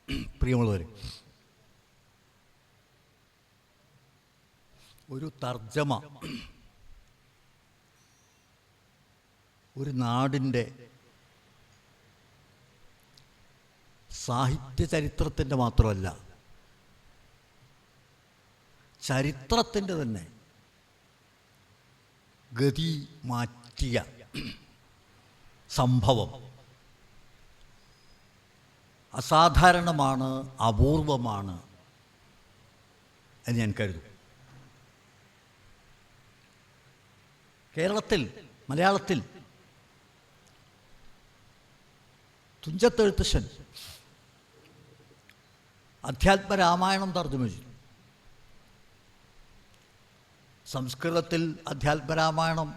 പ്രിയമുള്ളവർ, ഒരു തർജ്ജമ ഒരു നാടിൻ്റെ സാഹിത്യ ചരിത്രത്തിൻ്റെ മാത്രമല്ല, ചരിത്രത്തിൻ്റെ തന്നെ ഗതി മാറ്റിയ സംഭവം അസാധാരണമാണ്, അപൂർവമാണ് എന്ന് ഞാൻ കരുതും. കേരളത്തിൽ, മലയാളത്തിൽ തുഞ്ചത്തെഴുത്തച്ഛൻ അധ്യാത്മരാമായണം തർജ്ജമ ചെയ്തു. സംസ്കൃതത്തിൽ അധ്യാത്മരാമായണം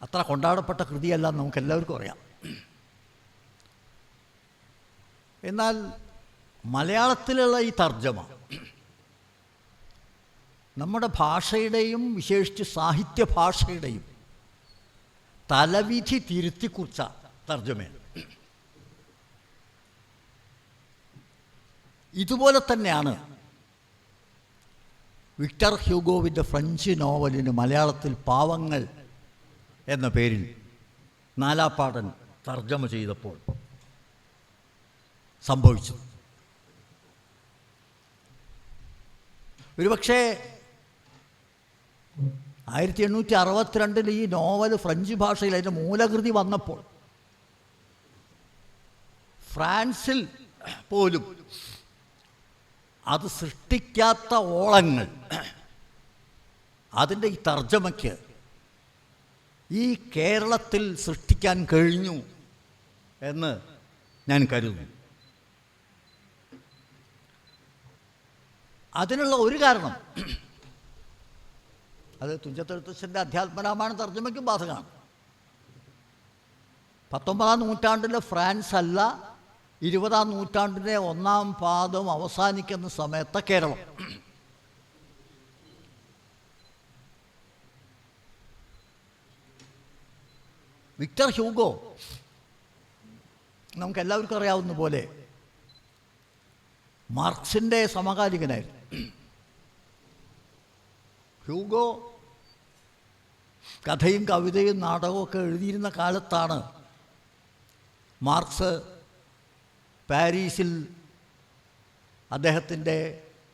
അത്ര കൊണ്ടാടപ്പെട്ട കൃതിയല്ല, നമുക്കെല്ലാവർക്കും അറിയാം. എന്നാൽ മലയാളത്തിലുള്ള ഈ തർജ്ജമ നമ്മുടെ ഭാഷയുടെയും വിശേഷിച്ച് സാഹിത്യ ഭാഷയുടെയും തലവിധി തിരുത്തിക്കുറിച്ച തർജ്ജമയാണ്. ഇതുപോലെ തന്നെയാണ് വിക്ടർ ഹ്യൂഗോവിൻ്റെ ഫ്രഞ്ച് നോവലിന് മലയാളത്തിൽ പാവങ്ങൾ എന്ന പേരിൽ നാലാപ്പാടൻ തർജ്ജമ ചെയ്തപ്പോൾ സംഭവിച്ചത്. ഒരുപക്ഷേ 1862 ഈ നോവൽ ഫ്രഞ്ച് ഭാഷയിൽ അതിൻ്റെ മൂലകൃതി വന്നപ്പോൾ ഫ്രാൻസിൽ പോലും അത് സൃഷ്ടിക്കാത്ത ഓളങ്ങൾ അതിൻ്റെ ഈ തർജ്ജമയ്ക്ക് ഈ കേരളത്തിൽ സൃഷ്ടിക്കാൻ കഴിഞ്ഞു എന്ന് ഞാൻ കരുതുന്നു. അതിനുള്ള ഒരു കാരണം അത് തുഞ്ചത്തെഴുത്തച്ഛൻ്റെ അധ്യാത്മരാമായണം തർജ്ജമയ്ക്കും ബാധകമാണ്. 19-ാം നൂറ്റാണ്ടിലെ ഫ്രാൻസ് അല്ല, 20-ാം നൂറ്റാണ്ടിൻ്റെ ഒന്നാം പാദം അവസാനിക്കുന്ന സമയത്തെ കേരളം. വിക്ടർ ഹ്യൂഗോ നമുക്കെല്ലാവർക്കും അറിയാവുന്ന പോലെ മാർക്സിൻ്റെ സമകാലികനായിരുന്നു. ഹ്യൂഗോ കഥയും കവിതയും നാടകമൊക്കെ എഴുതിയിരുന്ന കാലത്താണ് മാർക്സ് പാരീസിൽ അദ്ദേഹത്തിൻ്റെ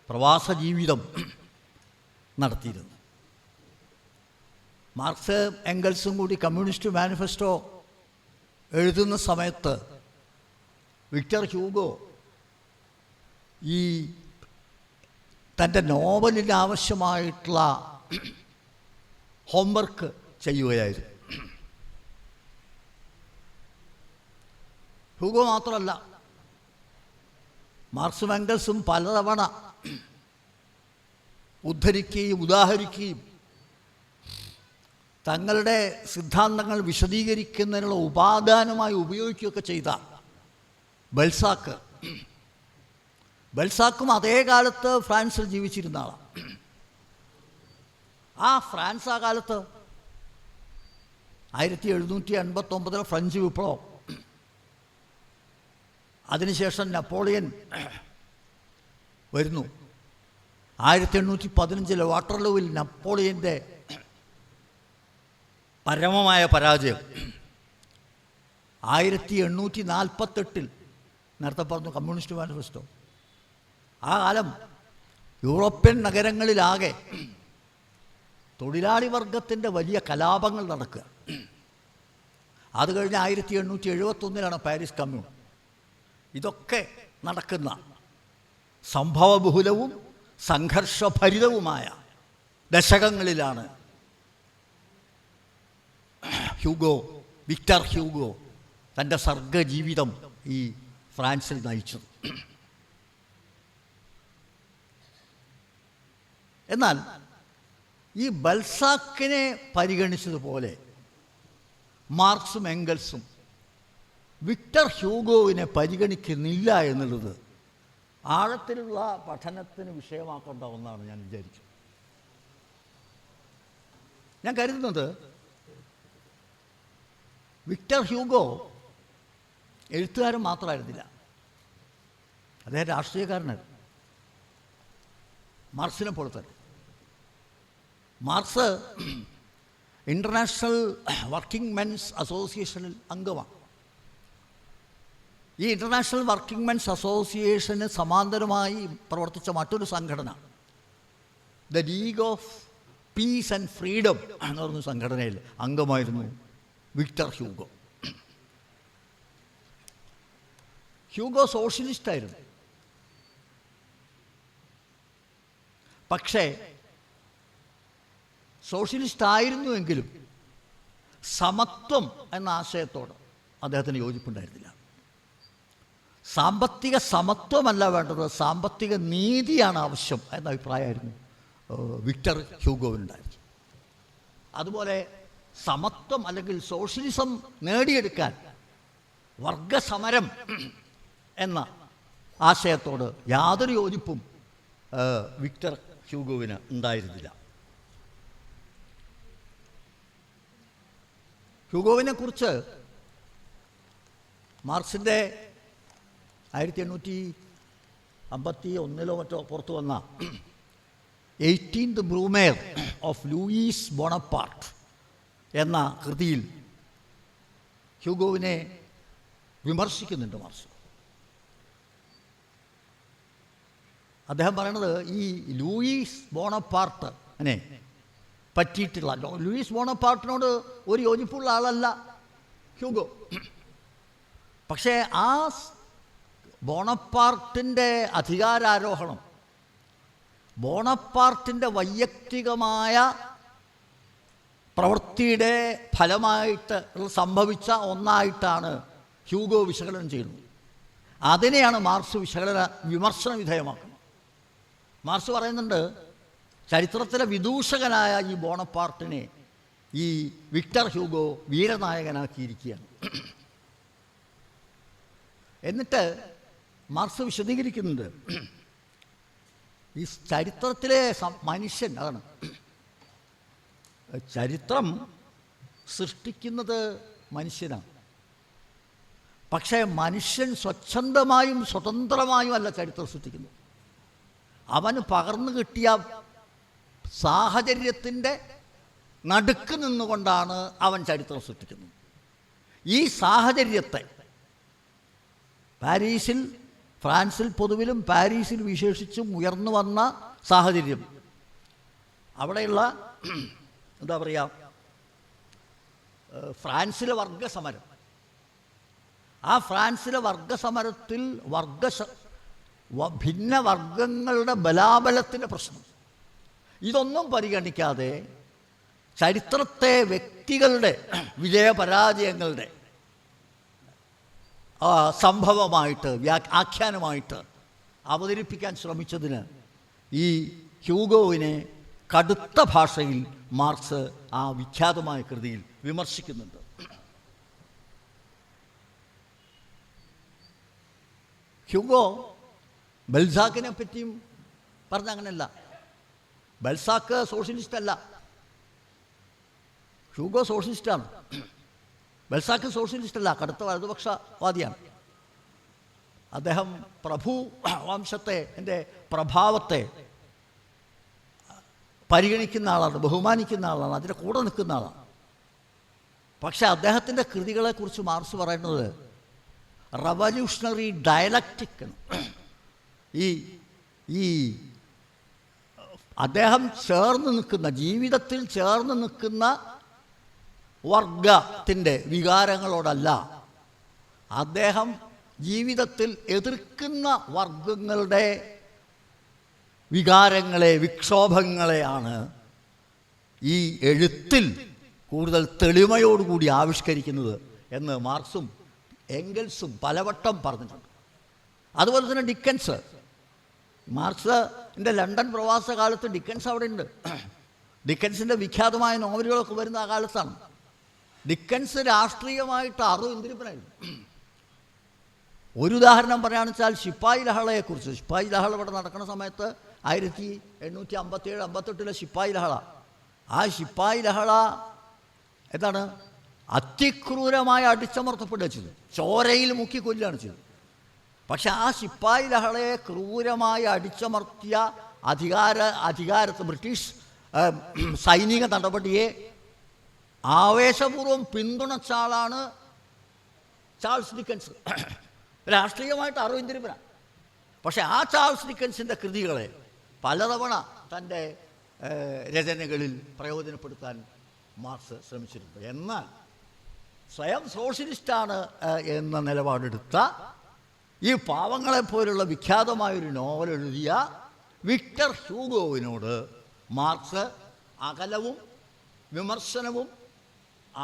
പ്രവാസ ജീവിതം നടത്തിയിരുന്നത്. മാർക്സ് എംഗൽസും കൂടി കമ്മ്യൂണിസ്റ്റ് മാനിഫെസ്റ്റോ എഴുതുന്ന സമയത്ത് വിക്ടർ ഹ്യൂഗോ ഈ തൻ്റെ നോവലിന് ആവശ്യമായിട്ടുള്ള ഹോംവർക്ക് ചെയ്യുകയായിരുന്നു. ഹ്യൂഗോ മാത്രമല്ല, മാർക്സും എംഗൽസും പലതവണ ഉദ്ധരിക്കുകയും ഉദാഹരിക്കുകയും തങ്ങളുടെ സിദ്ധാന്തങ്ങൾ വിശദീകരിക്കുന്നതിനുള്ള ഉപാദാനമായി ഉപയോഗിക്കുകയൊക്കെ ചെയ്ത ബൽസാക്കും അതേ കാലത്ത് ഫ്രാൻസിൽ ജീവിച്ചിരുന്ന ആളാണ്. ഫ്രാൻസ് ആ കാലത്ത് 1789 ഫ്രഞ്ച് വിപ്ലവം, അതിനുശേഷം നെപ്പോളിയൻ വരുന്നു. 1815 വാട്ടർലൂവിൽ നെപ്പോളിയൻ്റെ പരമമായ പരാജയം. 1848 നേരത്തെ പറഞ്ഞു കമ്മ്യൂണിസ്റ്റ് മാനിഫെസ്റ്റോ. ആ കാലം യൂറോപ്യൻ നഗരങ്ങളിലാകെ തൊഴിലാളി വർഗത്തിൻ്റെ വലിയ കലാപങ്ങൾ നടക്കുക. അത് കഴിഞ്ഞ് 1871 പാരീസ് കമ്മ്യൂൺ. ഇതൊക്കെ നടക്കുന്ന സംഭവബഹുലവും സംഘർഷഭരിതവുമായ ദശകങ്ങളിലാണ് വിക്ടർ ഹ്യൂഗോ തൻ്റെ സർഗജീവിതം ഈ ഫ്രാൻസിൽ നയിച്ചത്. എന്നാൽ ഈ ബൽസാക്കിനെ പരിഗണിച്ചതുപോലെ മാർക്സും എംഗൽസും വിക്ടർ ഹ്യൂഗോവിനെ പരിഗണിക്കുന്നില്ല എന്നുള്ളത് ആഴത്തിലുള്ള പഠനത്തിന് വിഷയമാക്കേണ്ട ഒന്നാണ് ഞാൻ വിചാരിച്ചത്. ഞാൻ കരുതുന്നത് വിക്ടർ ഹ്യൂഗോ എഴുത്തുകാരൻ മാത്രമായിരുന്നില്ല, അദ്ദേഹം രാഷ്ട്രീയക്കാരനായിരുന്നു, മാർക്സിനെ പോലെ തന്നെ. മാർക്സ് ഇൻ്റർനാഷണൽ വർക്കിംഗ് മെൻസ് അസോസിയേഷനിൽ അംഗമാണ്. ഈ ഇൻ്റർനാഷണൽ വർക്കിംഗ് മെൻസ് അസോസിയേഷന് സമാന്തരമായി പ്രവർത്തിച്ച മറ്റൊരു സംഘടന the league of peace and freedom എന്ന് പറഞ്ഞ സംഘടനയിൽ അംഗമായിരുന്നു വിക്ടർ ഹ്യൂഗോ. ഹ്യൂഗോ സോഷ്യലിസ്റ്റായിരുന്നു. പക്ഷേ സോഷ്യലിസ്റ്റ് ആയിരുന്നുവെങ്കിലും സമത്വം എന്ന ആശയത്തോട് അദ്ദേഹത്തിന് യോജിപ്പുണ്ടായിരുന്നില്ല. സാമ്പത്തിക സമത്വമല്ല വേണ്ടത്, സാമ്പത്തിക നീതിയാണ് ആവശ്യം എന്ന അഭിപ്രായമായിരുന്നു വിക്ടർ ഹ്യൂഗോവിനുണ്ടായിരുന്നു. അതുപോലെ സമത്വം അല്ലെങ്കിൽ സോഷ്യലിസം നേടിയെടുക്കാൻ വർഗസമരം എന്ന ആശയത്തോട് യാതൊരു യോജിപ്പും വിക്ടർ ഹ്യൂഗോവിന് ഉണ്ടായിരുന്നില്ല. ഹ്യൂഗോവിനെക്കുറിച്ച് മാർക്സിൻ്റെ 1851 മറ്റോ പുറത്തു വന്ന 18th Brumaire of Luis Bonaparte എന്ന കൃതിയിൽ ഹ്യൂഗോവിനെ വിമർശിക്കുന്നുണ്ട് മാർക്സ്. അദ്ദേഹം പറയണത് ഈ ലൂയിസ് ബോണപ്പാർട്ടിനെ പറ്റിയിട്ടുള്ള, ലൂയിസ് ബോണപ്പാർട്ടിനോട് ഒരു യോജിപ്പുള്ള ആളല്ല ഹ്യൂഗോ. പക്ഷേ ആ ബോണപ്പാർട്ടിൻ്റെ അധികാരാരോഹണം ബോണപ്പാർട്ടിൻ്റെ വൈയക്തികമായ പ്രവൃത്തിയുടെ ഫലമായിട്ട് സംഭവിച്ച ഒന്നായിട്ടാണ് ഹ്യൂഗോ വിശകലനം ചെയ്യുന്നത്. അതിനെയാണ് മാർക്സ് വിമർശന വിധേയമാക്കുന്നത്. മാർക്സ് പറയുന്നുണ്ട്, ചരിത്രത്തിലെ വിദൂഷകനായ ഈ ബോണപ്പാർട്ടിനെ ഈ വിക്ടർ ഹ്യൂഗോ വീരനായകനാക്കിയിരിക്കുകയാണ്. എന്നിട്ട് മാർക്സ് വിശദീകരിക്കുന്നുണ്ട്, ഈ ചരിത്രത്തിലെ മനുഷ്യൻ, അതാണ് ചരിത്രം സൃഷ്ടിക്കുന്നത് മനുഷ്യനാണ്. പക്ഷേ മനുഷ്യൻ സ്വച്ഛന്തമായും സ്വതന്ത്രമായും അല്ല ചരിത്രം സൃഷ്ടിക്കുന്നത്. അവന് പകർന്നു കിട്ടിയ സാഹചര്യത്തിൻ്റെ നടുക്ക് നിന്നുകൊണ്ടാണ് അവൻ ചരിത്രം സൃഷ്ടിക്കുന്നത്. ഈ സാഹചര്യത്തെ ഫ്രാൻസിൽ പൊതുവിലും പാരീസിൽ വിശേഷിച്ചും ഉയർന്നു വന്ന സാഹചര്യം, അവിടെയുള്ള എന്താ പറയുക, ഫ്രാൻസിലെ വർഗസമരം, ആ ഫ്രാൻസിലെ വർഗസമരത്തിൽ ഭിന്ന വർഗങ്ങളുടെ ബലാബലത്തിൻ്റെ പ്രശ്നം, ഇതൊന്നും പരിഗണിക്കാതെ ചരിത്രത്തെ വ്യക്തികളുടെ വിജയപരാജയങ്ങളുടെ സംഭവമായിട്ട് ആഖ്യാനമായിട്ട് അവതരിപ്പിക്കാൻ ശ്രമിച്ചതിന് ഈ ഹ്യൂഗോവിനെ കടുത്ത ഭാഷയിൽ മാർക്സ് ആ വിഖ്യാതമായ കൃതിയിൽ വിമർശിക്കുന്നുണ്ട്. ഹ്യൂഗോ ബെൽസാക്കിനെ പറ്റിയും പറഞ്ഞ അങ്ങനെയല്ല. ബെൽസാക്ക് സോഷ്യലിസ്റ്റ് അല്ല, ഹ്യൂഗോ സോഷ്യലിസ്റ്റാണ്. ബെൽസാക്ക് സോഷ്യലിസ്റ്റ് അല്ല, കടുത്ത വലതുപക്ഷവാദിയാണ്. അദ്ദേഹം പ്രഭു വംശത്തെ പ്രഭാവത്തെ പരിഗണിക്കുന്ന ആളാണ്, ബഹുമാനിക്കുന്ന ആളാണ്, അതിൻ്റെ കൂടെ നിൽക്കുന്ന ആളാണ്. പക്ഷെ അദ്ദേഹത്തിൻ്റെ കൃതികളെക്കുറിച്ച് മാർക്സ് പറയുന്നത് റവല്യൂഷണറി ഡയലക്റ്റിക്. ഈ അദ്ദേഹം ചേർന്ന് നിൽക്കുന്ന, ജീവിതത്തിൽ ചേർന്ന് നിൽക്കുന്ന വർഗത്തിൻ്റെ വികാരങ്ങളോടല്ല, അദ്ദേഹം ജീവിതത്തിൽ എതിർക്കുന്ന വർഗങ്ങളുടെ വികാരങ്ങളെ, വിക്ഷോഭങ്ങളെയാണ് ഈ എഴുത്തിൽ കൂടുതൽ തെളിമയോടുകൂടി ആവിഷ്കരിക്കുന്നത് എന്ന് മാർക്സും എംഗൽസും പലവട്ടം പറഞ്ഞിട്ടുണ്ട്. അതുപോലെ തന്നെ ഡിക്കൻസ്, മാർക്സിൻ്റെ ലണ്ടൻ പ്രവാസ കാലത്ത് ഡിക്കൻസ് അവിടെ ഉണ്ട്. ഡിക്കൻസിൻ്റെ വിഖ്യാതമായ നോവലുകളൊക്കെ വരുന്ന ആ കാലത്താണ്. ഡിക്കൻസ് രാഷ്ട്രീയമായിട്ട് എന്തിരിപ്പനായിരുന്നു. ഒരു ഉദാഹരണം പറയുകയാണെന്ന് വെച്ചാൽ ശിപ്പായി ലഹളയെക്കുറിച്ച്. ശിപ്പായി ലഹള ഇവിടെ നടക്കുന്ന സമയത്ത് 1857-58 ശിപ്പായി ലഹള. ആ ശിപ്പായി ലഹള എന്താണ്, അതിക്രൂരമായി അടിച്ചമർത്തപ്പെടുക ചെയ്തു, ചോരയിൽ മുക്കി കൊല്ലുകയാണ് ചെയ്തത്. പക്ഷെ ആ ശിപ്പായി ലഹളയെ ക്രൂരമായി അടിച്ചമർത്തിയ അധികാരത്തെ ബ്രിട്ടീഷ് സൈനിക നടപടിയെ ആവേശപൂർവ്വം പിന്തുണച്ച ആളാണ് ചാൾസ് ഡിക്കൻസ്. രാഷ്ട്രീയമായിട്ട് അറുപന്തിരിപ്പനാണ്. പക്ഷെ ആ ചാൾസ് ഡിക്കൻസിൻ്റെ കൃതികളെ പലതവണ തൻ്റെ രചനകളിൽ പ്രയോജനപ്പെടുത്താൻ മാർക്സ് ശ്രമിച്ചിട്ടുണ്ട്. എന്നാൽ സ്വയം സോഷ്യലിസ്റ്റാണ് എന്ന നിലപാടെടുത്ത ഈ പാവങ്ങളെപ്പോലുള്ള വിഖ്യാതമായൊരു നോവൽ എഴുതിയ വിക്ടർ ഹ്യൂഗോവിനോട് മാർക്സ് അകലവും വിമർശനവും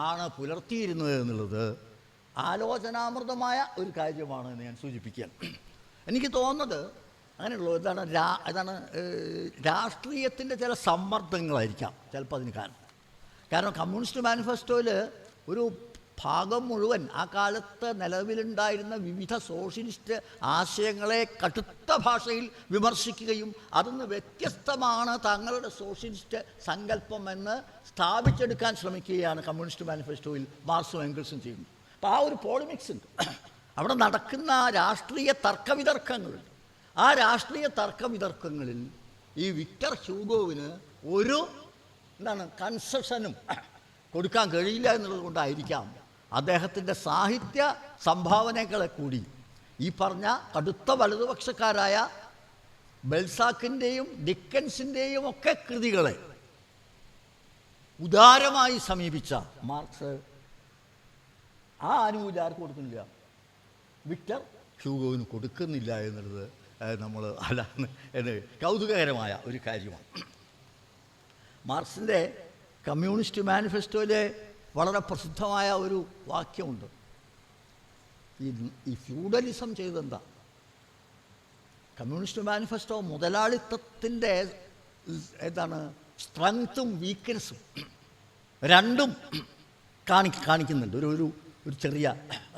ആണ് പുലർത്തിയിരുന്നത് എന്നുള്ളത് ആലോചനാമൃതമായ ഒരു കാര്യമാണ് എന്ന് ഞാൻ സൂചിപ്പിക്കുകയാണ്. എനിക്ക് തോന്നുന്നത് അങ്ങനെയുള്ളൂ. ഇതാണ് രാഷ്ട്രീയത്തിൻ്റെ ചില സമ്മർദ്ദങ്ങളായിരിക്കാം ചിലപ്പോൾ അതിന് കാരണം കമ്മ്യൂണിസ്റ്റ് മാനിഫെസ്റ്റോയിൽ ഒരു ഭാഗം മുഴുവൻ ആ കാലത്ത് നിലവിലുണ്ടായിരുന്ന വിവിധ സോഷ്യലിസ്റ്റ് ആശയങ്ങളെ കടുത്ത ഭാഷയിൽ വിമർശിക്കുകയും അതിന്ന് വ്യത്യസ്തമാണ് തങ്ങളുടെ സോഷ്യലിസ്റ്റ് സങ്കല്പം എന്ന് സ്ഥാപിച്ചെടുക്കാൻ ശ്രമിക്കുകയാണ് കമ്മ്യൂണിസ്റ്റ് മാനിഫെസ്റ്റോയിൽ മാർക്സും എംഗൽസും ചെയ്യുന്നത്. അപ്പോൾ ആ ഒരു പോളിമിക്സ് ഉണ്ട്. അവിടെ നടക്കുന്ന രാഷ്ട്രീയ തർക്കവിതർക്കങ്ങളുണ്ട്. ആ രാഷ്ട്രീയ തർക്കവിതർക്കങ്ങളിൽ ഈ വിക്ടർ ഹ്യൂഗോവിന് ഒരു കൺസെഷനും കൊടുക്കാൻ കഴിയില്ല എന്നുള്ളത് കൊണ്ടായിരിക്കാം അദ്ദേഹത്തിൻ്റെ സാഹിത്യ സംഭാവനകളെ കൂടി ഈ പറഞ്ഞ കടുത്ത വലതുപക്ഷക്കാരായ ബെൽസാക്കിൻ്റെയും ഡിക്കൻസിൻ്റെയും ഒക്കെ കൃതികളെ ഉദാരമായി സമീപിച്ച മാർക്സ് ആ ആനുകൂല്യം ആർക്ക് കൊടുക്കുന്നില്ല? വിക്ടർ ഹ്യൂഗോവിന് കൊടുക്കുന്നില്ല എന്നുള്ളത് നമ്മൾ എന്ന് കൗതുകകരമായ ഒരു കാര്യമാണ്. മാർക്സിൻ്റെ കമ്മ്യൂണിസ്റ്റ് മാനിഫെസ്റ്റോയിലെ വളരെ പ്രസിദ്ധമായ ഒരു വാക്യമുണ്ട്. ഈ ഫ്യൂഡലിസം ചെയ്തെന്താ? കമ്മ്യൂണിസ്റ്റ് മാനിഫെസ്റ്റോ മുതലാളിത്തത്തിൻ്റെ സ്ട്രെങ്ത്തും വീക്ക്നെസ്സും രണ്ടും കാണിക്കുന്നുണ്ട്. ഒരു ചെറിയ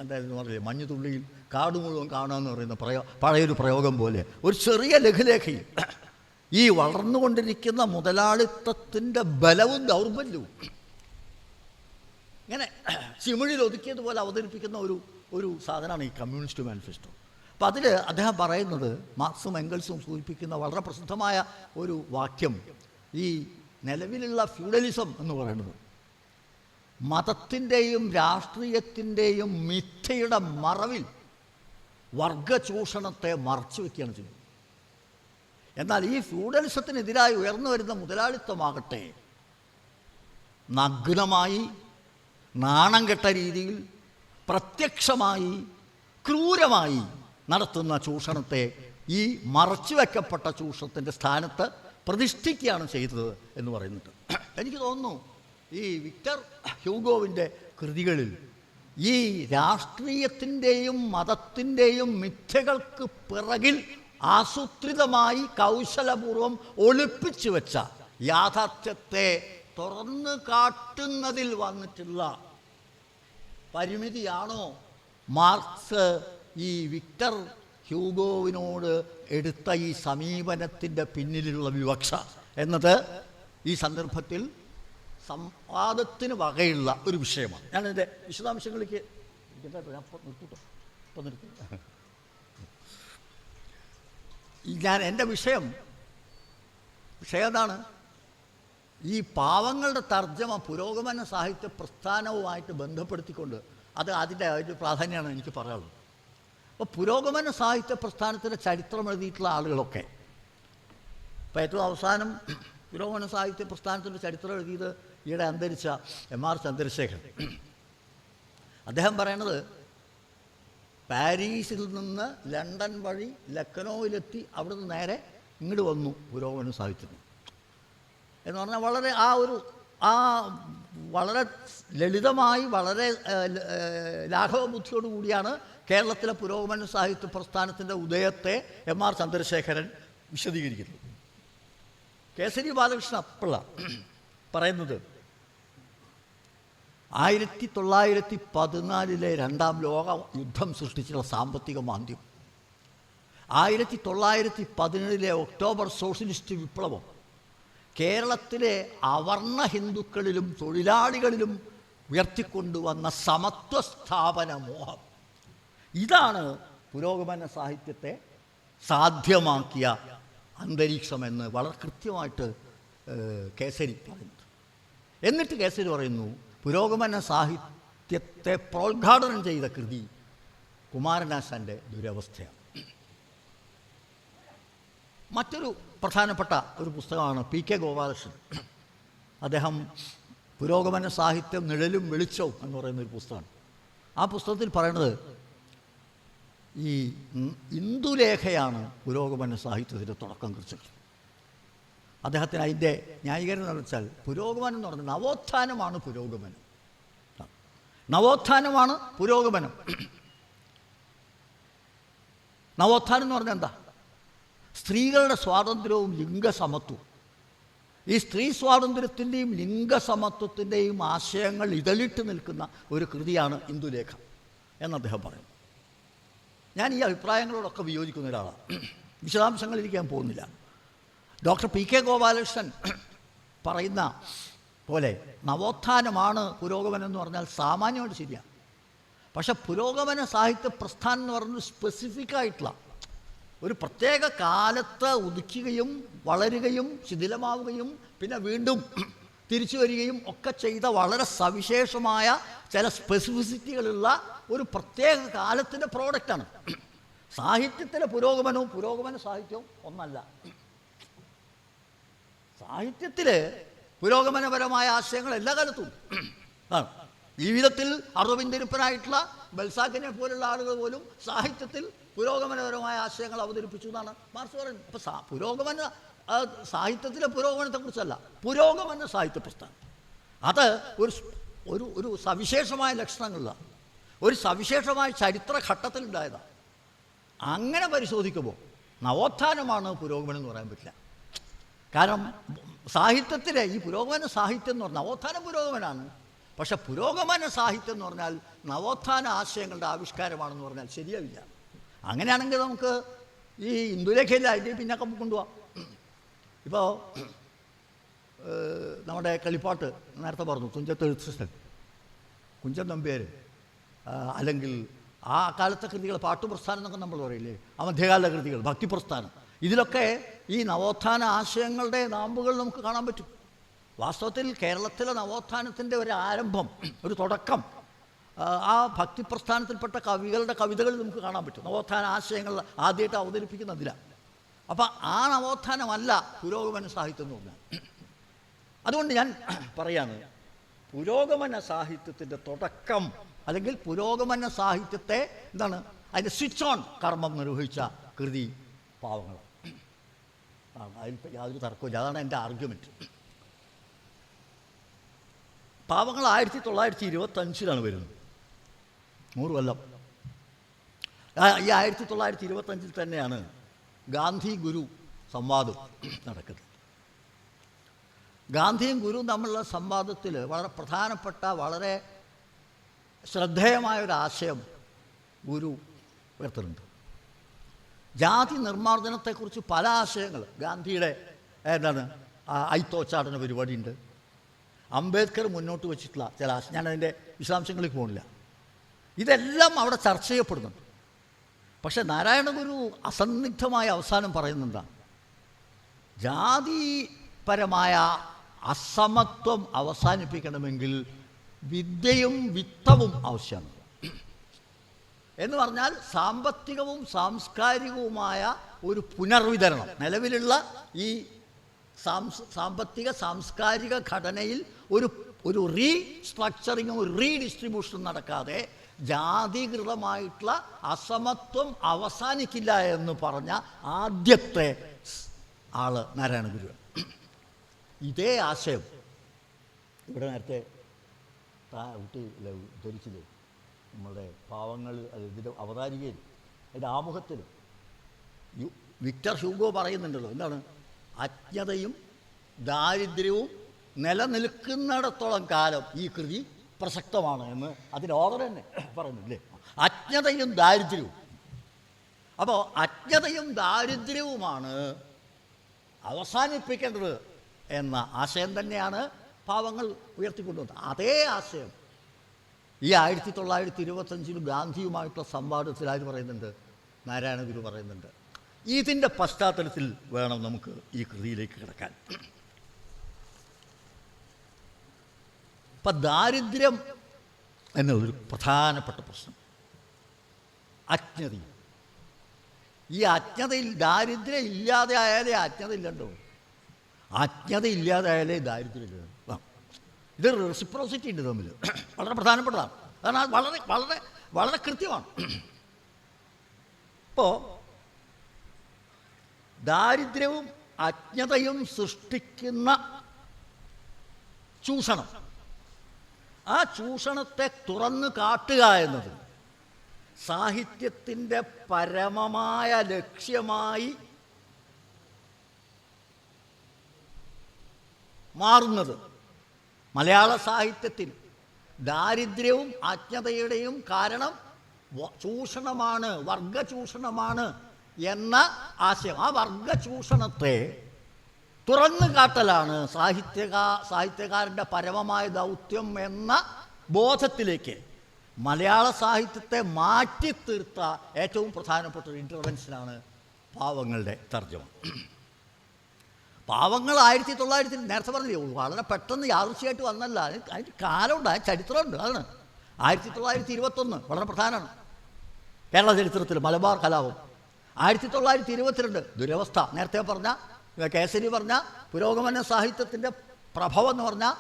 എന്തായിരുന്നു പറയുക, മഞ്ഞുതുള്ളിയിൽ കാട് മുഴുവൻ കാണാമെന്ന് പറയുന്ന പഴയൊരു പ്രയോഗം പോലെ ഒരു ചെറിയ ലഘുലേഖയിൽ ഈ വളർന്നുകൊണ്ടിരിക്കുന്ന മുതലാളിത്തത്തിൻ്റെ ബലവും ദൗർബല്യവും ഇങ്ങനെ ചിമിഴിൽ ഒതുക്കിയതുപോലെ അവതരിപ്പിക്കുന്ന ഒരു സാധനമാണ് ഈ കമ്മ്യൂണിസ്റ്റ് മാനിഫെസ്റ്റോ. അപ്പം അതിൽ അദ്ദേഹം പറയുന്നത്, മാർക്സും എംഗൽസും സൂചിപ്പിക്കുന്ന വളരെ പ്രസിദ്ധമായ ഒരു വാക്യം, ഈ നിലവിലുള്ള ഫ്യൂഡലിസം എന്ന് പറയുന്നത് മതത്തിൻ്റെയും രാഷ്ട്രീയത്തിൻ്റെയും മിഥ്യയുടെ മറവിൽ വർഗചൂഷണത്തെ മറച്ചു വയ്ക്കുകയാണ് ചെയ്യുന്നത്. എന്നാൽ ഈ ഫ്യൂഡലിസത്തിനെതിരായി ഉയർന്നു വരുന്ന മുതലാളിത്തമാകട്ടെ നഗ്നമായി നാണം കെട്ട രീതിയിൽ പ്രത്യക്ഷമായി ക്രൂരമായി നടത്തുന്ന ചൂഷണത്തെ ഈ മറച്ചു വയ്ക്കപ്പെട്ട ചൂഷണത്തിൻ്റെ സ്ഥാനത്ത് പ്രതിഷ്ഠിക്കുകയാണ് ചെയ്തത് എന്ന് പറയുന്നുണ്ട്. എനിക്ക് തോന്നുന്നു ഈ വിക്ടർ ഹ്യൂഗോവിൻ്റെ കൃതികളിൽ ഈ രാഷ്ട്രീയത്തിൻ്റെയും മതത്തിൻ്റെയും മിഥ്യകൾക്ക് പിറകിൽ ആസൂത്രിതമായി കൗശലപൂർവം ഒളിപ്പിച്ചു വെച്ച യാഥാർത്ഥ്യത്തെ തുറന്നു കാട്ടുന്നതിൽ വന്നിട്ടുള്ള പരിമിതിയാണോ മാർക്സ് ഈ വിക്ടർ ഹ്യൂഗോവിനോട് എടുത്ത ഈ സമീപനത്തിൻ്റെ പിന്നിലുള്ള വിവക്ഷ എന്നത് ഈ സന്ദർഭത്തിൽ സംവാദത്തിന് വകയുള്ള ഒരു വിഷയമാണ്. ഞാനെൻ്റെ വിശദാംശങ്ങളിലേക്ക് എൻ്റെ വിഷയം എന്താണ്? ഈ പാവങ്ങളുടെ തർജ്ജമ പുരോഗമന സാഹിത്യ പ്രസ്ഥാനവുമായിട്ട് ബന്ധപ്പെടുത്തിക്കൊണ്ട് അതിൻ്റെ ഒരു പ്രാധാന്യമാണ് എനിക്ക് പറയാനുള്ളത്. അപ്പോൾ പുരോഗമന സാഹിത്യ പ്രസ്ഥാനത്തിൻ്റെ ചരിത്രം എഴുതിയിട്ടുള്ള ആളുകളൊക്കെ, ഇപ്പോൾ ഏറ്റവും അവസാനം പുരോഗമന സാഹിത്യ പ്രസ്ഥാനത്തിൻ്റെ ചരിത്രം എഴുതിയത് ഈയിടെ അന്തരിച്ച M.R. ചന്ദ്രശേഖരൻ. അദ്ദേഹം പറയണത് പാരീസിൽ നിന്ന് ലണ്ടൻ വഴി ലക്നൗവിലെത്തി അവിടുന്ന് നേരെ ഇങ്ങോട്ട് വന്നു പുരോഗമന സാഹിത്യത്തിന് എന്ന് പറഞ്ഞാൽ വളരെ ലളിതമായി വളരെ ലാഘവബുദ്ധിയോടുകൂടിയാണ് കേരളത്തിലെ പുരോഗമന സാഹിത്യ പ്രസ്ഥാനത്തിൻ്റെ ഉദയത്തെ M.R. ചന്ദ്രശേഖരൻ വിശദീകരിക്കുന്നത്. കേസരി ബാലകൃഷ്ണ പിള്ള പറയുന്നത് 1914 രണ്ടാം ലോക യുദ്ധം സൃഷ്ടിച്ചുള്ള സാമ്പത്തിക മാന്ദ്യം, 1917 ഒക്ടോബർ സോഷ്യലിസ്റ്റ് വിപ്ലവം, കേരളത്തിലെ അവർണ ഹിന്ദുക്കളിലും തൊഴിലാളികളിലും ഉയർത്തിക്കൊണ്ടുവന്ന സമത്വ സ്ഥാപന മോഹം, ഇതാണ് പുരോഗമന സാഹിത്യത്തെ സാധ്യമാക്കിയ അന്തരീക്ഷമെന്ന് വളരെ കൃത്യമായിട്ട് കേസരി പറയുന്നു. എന്നിട്ട് കേസരി പറയുന്നു, പുരോഗമന സാഹിത്യത്തെ പ്രോദ്ഘാടനം ചെയ്ത കൃതി കുമാരനാശാൻ്റെ ദുരവസ്ഥയാണ്. മറ്റൊരു പ്രധാനപ്പെട്ട ഒരു പുസ്തകമാണ് പി.കെ. ഗോപാലകൃഷ്ണൻ. അദ്ദേഹം പുരോഗമന സാഹിത്യം നിഴലും വെളിച്ചവും എന്ന് പറയുന്നൊരു പുസ്തകമാണ്. ആ പുസ്തകത്തിൽ പറയുന്നത് ഈ ഇന്ദുലേഖയാണ് പുരോഗമന സാഹിത്യത്തിൻ്റെ തുടക്കം കുറിച്ചത്. അദ്ദേഹത്തിന് അതിൻ്റെ ന്യായീകരണം എന്ന് വെച്ചാൽ പുരോഗമനം എന്ന് പറഞ്ഞാൽ നവോത്ഥാനമാണ് പുരോഗമനം. നവോത്ഥാനമാണ് പുരോഗമനം. നവോത്ഥാനം എന്ന് പറഞ്ഞാൽ എന്താ? സ്ത്രീകളുടെ സ്വാതന്ത്ര്യവും ലിംഗസമത്വവും. ഈ സ്ത്രീ സ്വാതന്ത്ര്യത്തിൻ്റെയും ലിംഗസമത്വത്തിൻ്റെയും ആശയങ്ങൾ ഇതളിട്ട് നിൽക്കുന്ന ഒരു കൃതിയാണ് ഇന്ദുലേഖ എന്ന് അദ്ദേഹം പറയുന്നു. ഞാൻ ഈ അഭിപ്രായങ്ങളോടൊക്കെ വിയോജിക്കുന്ന ഒരാളാണ്. വിശദാംശങ്ങളിലേക്ക് ഞാൻ പോകുന്നില്ല. Doctor P K. ഗോപാലകൃഷ്ണൻ പറയുന്ന പോലെ നവോത്ഥാനമാണ് പുരോഗമനം എന്ന് പറഞ്ഞാൽ സാമാന്യമായിട്ട് ശരിയാണ്. പക്ഷെ പുരോഗമന സാഹിത്യ പ്രസ്ഥാനം എന്ന് പറയുന്നത് സ്പെസിഫിക്കായിട്ടുള്ള ഒരു പ്രത്യേക കാലത്ത് ഉദിക്കുകയും വളരുകയും ശിഥിലമാവുകയും പിന്നെ വീണ്ടും തിരിച്ചു വരികയും ഒക്കെ ചെയ്ത വളരെ സവിശേഷമായ ചില സ്പെസിഫിസിറ്റികളുള്ള ഒരു പ്രത്യേക കാലത്തിൻ്റെ പ്രോഡക്റ്റാണ്. സാഹിത്യത്തിലെ പുരോഗമനവും പുരോഗമന സാഹിത്യവും ഒന്നല്ല. സാഹിത്യത്തിൽ പുരോഗമനപരമായ ആശയങ്ങൾ എല്ലാ കാലത്തും ആണ്. ജീവിതത്തിൽ അറുവിന്തിരിപ്പനായിട്ടുള്ള ബൽസാക്കിനെ പോലുള്ള ആളുകൾ പോലും സാഹിത്യത്തിൽ പുരോഗമനപരമായ ആശയങ്ങൾ അവതരിപ്പിച്ചു എന്നാണ് മാർക്സ് പറയുന്നത്. അപ്പോൾ പുരോഗമന സാഹിത്യത്തിലെ പുരോഗമനത്തെക്കുറിച്ചല്ല, പുരോഗമന സാഹിത്യ പ്രസ്ഥാനം അത് ഒരു ഒരു സവിശേഷമായ ലക്ഷണങ്ങളിലാണ്, ഒരു സവിശേഷമായ ചരിത്രഘട്ടത്തിലുണ്ടായതാണ്. അങ്ങനെ പരിശോധിക്കുമ്പോൾ നവോത്ഥാനമാണ് പുരോഗമനം എന്ന് പറയാൻ പറ്റില്ല. കാരണം സാഹിത്യത്തിലെ ഈ പുരോഗമന സാഹിത്യം എന്ന് പറഞ്ഞാൽ നവോത്ഥാനം പുരോഗമനമാണ്. പക്ഷെ പുരോഗമന സാഹിത്യം എന്ന് പറഞ്ഞാൽ നവോത്ഥാന ആശയങ്ങളുടെ ആവിഷ്കാരമാണെന്ന് പറഞ്ഞാൽ ശരിയാവില്ല. അങ്ങനെയാണെങ്കിൽ നമുക്ക് ഈ ഇന്ദുലേഖയിൽ അതിൻ്റെ പിന്നൊക്കെ കൊണ്ടുപോകാം. ഇപ്പോൾ നമ്മുടെ കളിപ്പാട്ട് നേരത്തെ പറഞ്ഞു, തുഞ്ചത്തെഴുത്തച്ഛൻ, കുഞ്ചൻ നമ്പ്യാർ, അല്ലെങ്കിൽ ആ കാലത്തെ കൃതികൾ, പാട്ടുപ്രസ്ഥാനം എന്നൊക്കെ നമ്മൾ പറയില്ലേ, ആ മധ്യകാല കൃതികൾ, ഭക്തിപ്രസ്ഥാനം, ഇതിലൊക്കെ ഈ നവോത്ഥാന ആശയങ്ങളുടെ നാമ്പുകൾ നമുക്ക് കാണാൻ പറ്റും. വാസ്തവത്തിൽ കേരളത്തിലെ നവോത്ഥാനത്തിൻ്റെ ഒരു ആരംഭം, ഒരു തുടക്കം ആ ഭക്തിപ്രസ്ഥാനത്തിൽപ്പെട്ട കവികളുടെ കവിതകളിൽ നമുക്ക് കാണാൻ പറ്റും. നവോത്ഥാന ആശയങ്ങൾ ആദ്യമായിട്ട് അവതരിപ്പിക്കുന്നതിലാണ്. അപ്പം ആ നവോത്ഥാനമല്ല പുരോഗമന സാഹിത്യം എന്ന് പറഞ്ഞാൽ. അതുകൊണ്ട് ഞാൻ പറയാണ്, പുരോഗമന സാഹിത്യത്തിൻ്റെ തുടക്കം അല്ലെങ്കിൽ പുരോഗമന സാഹിത്യത്തെ എന്താണ് അതിൻ്റെ സ്വിച്ച് ഓൺ കർമ്മം നിർവഹിച്ച കൃതി പാവങ്ങൾ. അതിൽ യാതൊരു തർക്കമില്ല. അതാണ് എൻ്റെ ആർഗ്യുമെൻറ്റ്. പാവങ്ങൾ 1925 വരുന്നത്, 100 കൊല്ലം. ഈ 1925 തന്നെയാണ് ഗാന്ധി ഗുരു സംവാദം നടക്കുന്നത്. ഗാന്ധിയും ഗുരുവും തമ്മിലുള്ള സംവാദത്തിൽ വളരെ പ്രധാനപ്പെട്ട വളരെ ശ്രദ്ധേയമായൊരാശയം ഗുരു ഉയർത്തുന്നുണ്ട്. ജാതി നിർമ്മാർജ്ജനത്തെക്കുറിച്ച് പല ആശയങ്ങൾ ഗാന്ധിയുടെ എന്താണ് ഐത്തോച്ചാടന പരിപാടിയുണ്ട്. അംബേദ്കർ മുന്നോട്ട് വച്ചിട്ടുള്ള ചില ആശയം, ഞാനതിൻ്റെ വിശദാംശങ്ങളിൽ പോകുന്നില്ല. ഇതെല്ലാം അവിടെ ചർച്ച ചെയ്യപ്പെടുന്നുണ്ട്. പക്ഷെ നാരായണ ഗുരു അസന്നിഗ്ധമായ അവസാനം പറയുന്നതാണ്, ജാതിപരമായ അസമത്വം അവസാനിപ്പിക്കണമെങ്കിൽ വിദ്യയും വിത്തവും ആവശ്യമാണ്. എന്ന് പറഞ്ഞാൽ സാമ്പത്തികവും സാംസ്കാരികവുമായ ഒരു പുനർവിതരണം, നിലവിലുള്ള ഈ സാമ്പത്തിക സാംസ്കാരിക ഘടനയിൽ ഒരു റീസ്ട്രക്ചറിങ്ങും ഒരു റീഡിസ്ട്രിബ്യൂഷനും നടക്കാതെ ജാതികൃതമായിട്ടുള്ള അസമത്വം അവസാനിക്കില്ല എന്ന് പറഞ്ഞ ആദ്യത്തെ ആള് നാരായണ ഗുരു. ഇതേ ആശയം ഇവിടെ നേരത്തെ കുട്ടി ധരിച്ചില്ലേ, നമ്മളുടെ പാവങ്ങൾ ഇതിൻ്റെ അവതാരികയിൽ അതിൻ്റെ ആമുഖത്തിൽ വിക്ടർ ഹ്യൂഗോ പറയുന്നുണ്ടല്ലോ, എന്താണ് അജ്ഞതയും ദാരിദ്ര്യവും നിലനിൽക്കുന്നിടത്തോളം കാലം ഈ കൃതി പ്രസക്തമാണ് എന്ന് അതിൻ്റെ ഓർഡർ തന്നെ പറയുന്നില്ലേ, അജ്ഞതയും ദാരിദ്ര്യവും. അപ്പോൾ അജ്ഞതയും ദാരിദ്ര്യവുമാണ് അവസാനിപ്പിക്കേണ്ടത് എന്ന ആശയം തന്നെയാണ് പാവങ്ങൾ ഉയർത്തിക്കൊണ്ടുവന്നത്. അതേ ആശയം ഈ 1925 ഗാന്ധിയുമായിട്ടുള്ള സംവാദത്തിൽ ആര് പറയുന്നുണ്ട്, നാരായണ ഗുരു പറയുന്നുണ്ട്. ഇതിൻ്റെ പശ്ചാത്തലത്തിൽ വേണം നമുക്ക് ഈ കൃതിയിലേക്ക് കിടക്കാൻ. ഇപ്പം ദാരിദ്ര്യം എന്നതൊരു പ്രധാനപ്പെട്ട പ്രശ്നം. അജ്ഞതയും ഈ അജ്ഞതയിൽ ദാരിദ്ര്യം ഇല്ലാതെ ആയാലേ അജ്ഞത ഇല്ലല്ലോ, അജ്ഞത ഇല്ലാതെ ആയാലേ ദാരിദ്ര്യം ഇല്ല. ഇത് റെസിപ്രോസിറ്റി ഉണ്ട് തമ്മിൽ, വളരെ പ്രധാനപ്പെട്ടതാണ്. കാരണം അത് വളരെ വളരെ വളരെ കൃത്യമാണ്. ഇപ്പോൾ ദാരിദ്ര്യവും അജ്ഞതയും സൃഷ്ടിക്കുന്ന ചൂഷണം, ആ ചൂഷണത്തെ തുറന്നു കാട്ടുക എന്നത് സാഹിത്യത്തിൻ്റെ പരമമായ ലക്ഷ്യമായി മാറുന്നത് മലയാള സാഹിത്യത്തിൽ ദാരിദ്ര്യവും അജ്ഞതയുടെയും കാരണം ചൂഷണമാണ്, വർഗചൂഷണമാണ് എന്ന ആശയം. ആ വർഗചൂഷണത്തെ തുറന്നു കാട്ടലാണ് സാഹിത്യകാരൻ്റെ പരമമായ ദൗത്യം എന്ന ബോധത്തിലേക്ക് മലയാള സാഹിത്യത്തെ മാറ്റിത്തീർത്ത ഏറ്റവും പ്രധാനപ്പെട്ട ഒരു ഇൻ്റർവെൻഷനാണ് പാവങ്ങളുടെ തർജ്ജമ. പാവങ്ങൾ 1900 നേരത്തെ പറഞ്ഞില്ലേ, വളരെ പെട്ടെന്ന് യാദൃശ്യമായിട്ട് വന്നല്ല, അതിന് കാലമുണ്ട്, അതിന് ചരിത്രമുണ്ട്. അതാണ് 1921 വളരെ പ്രധാനമാണ് കേരള ചരിത്രത്തിൽ. മലബാർ കലാപം 1922 ദുരവസ്ഥ, നേരത്തെ പറഞ്ഞ കേസരി പറഞ്ഞ പുരോഗമന സാഹിത്യത്തിൻ്റെ പ്രഭവം എന്ന് പറഞ്ഞാൽ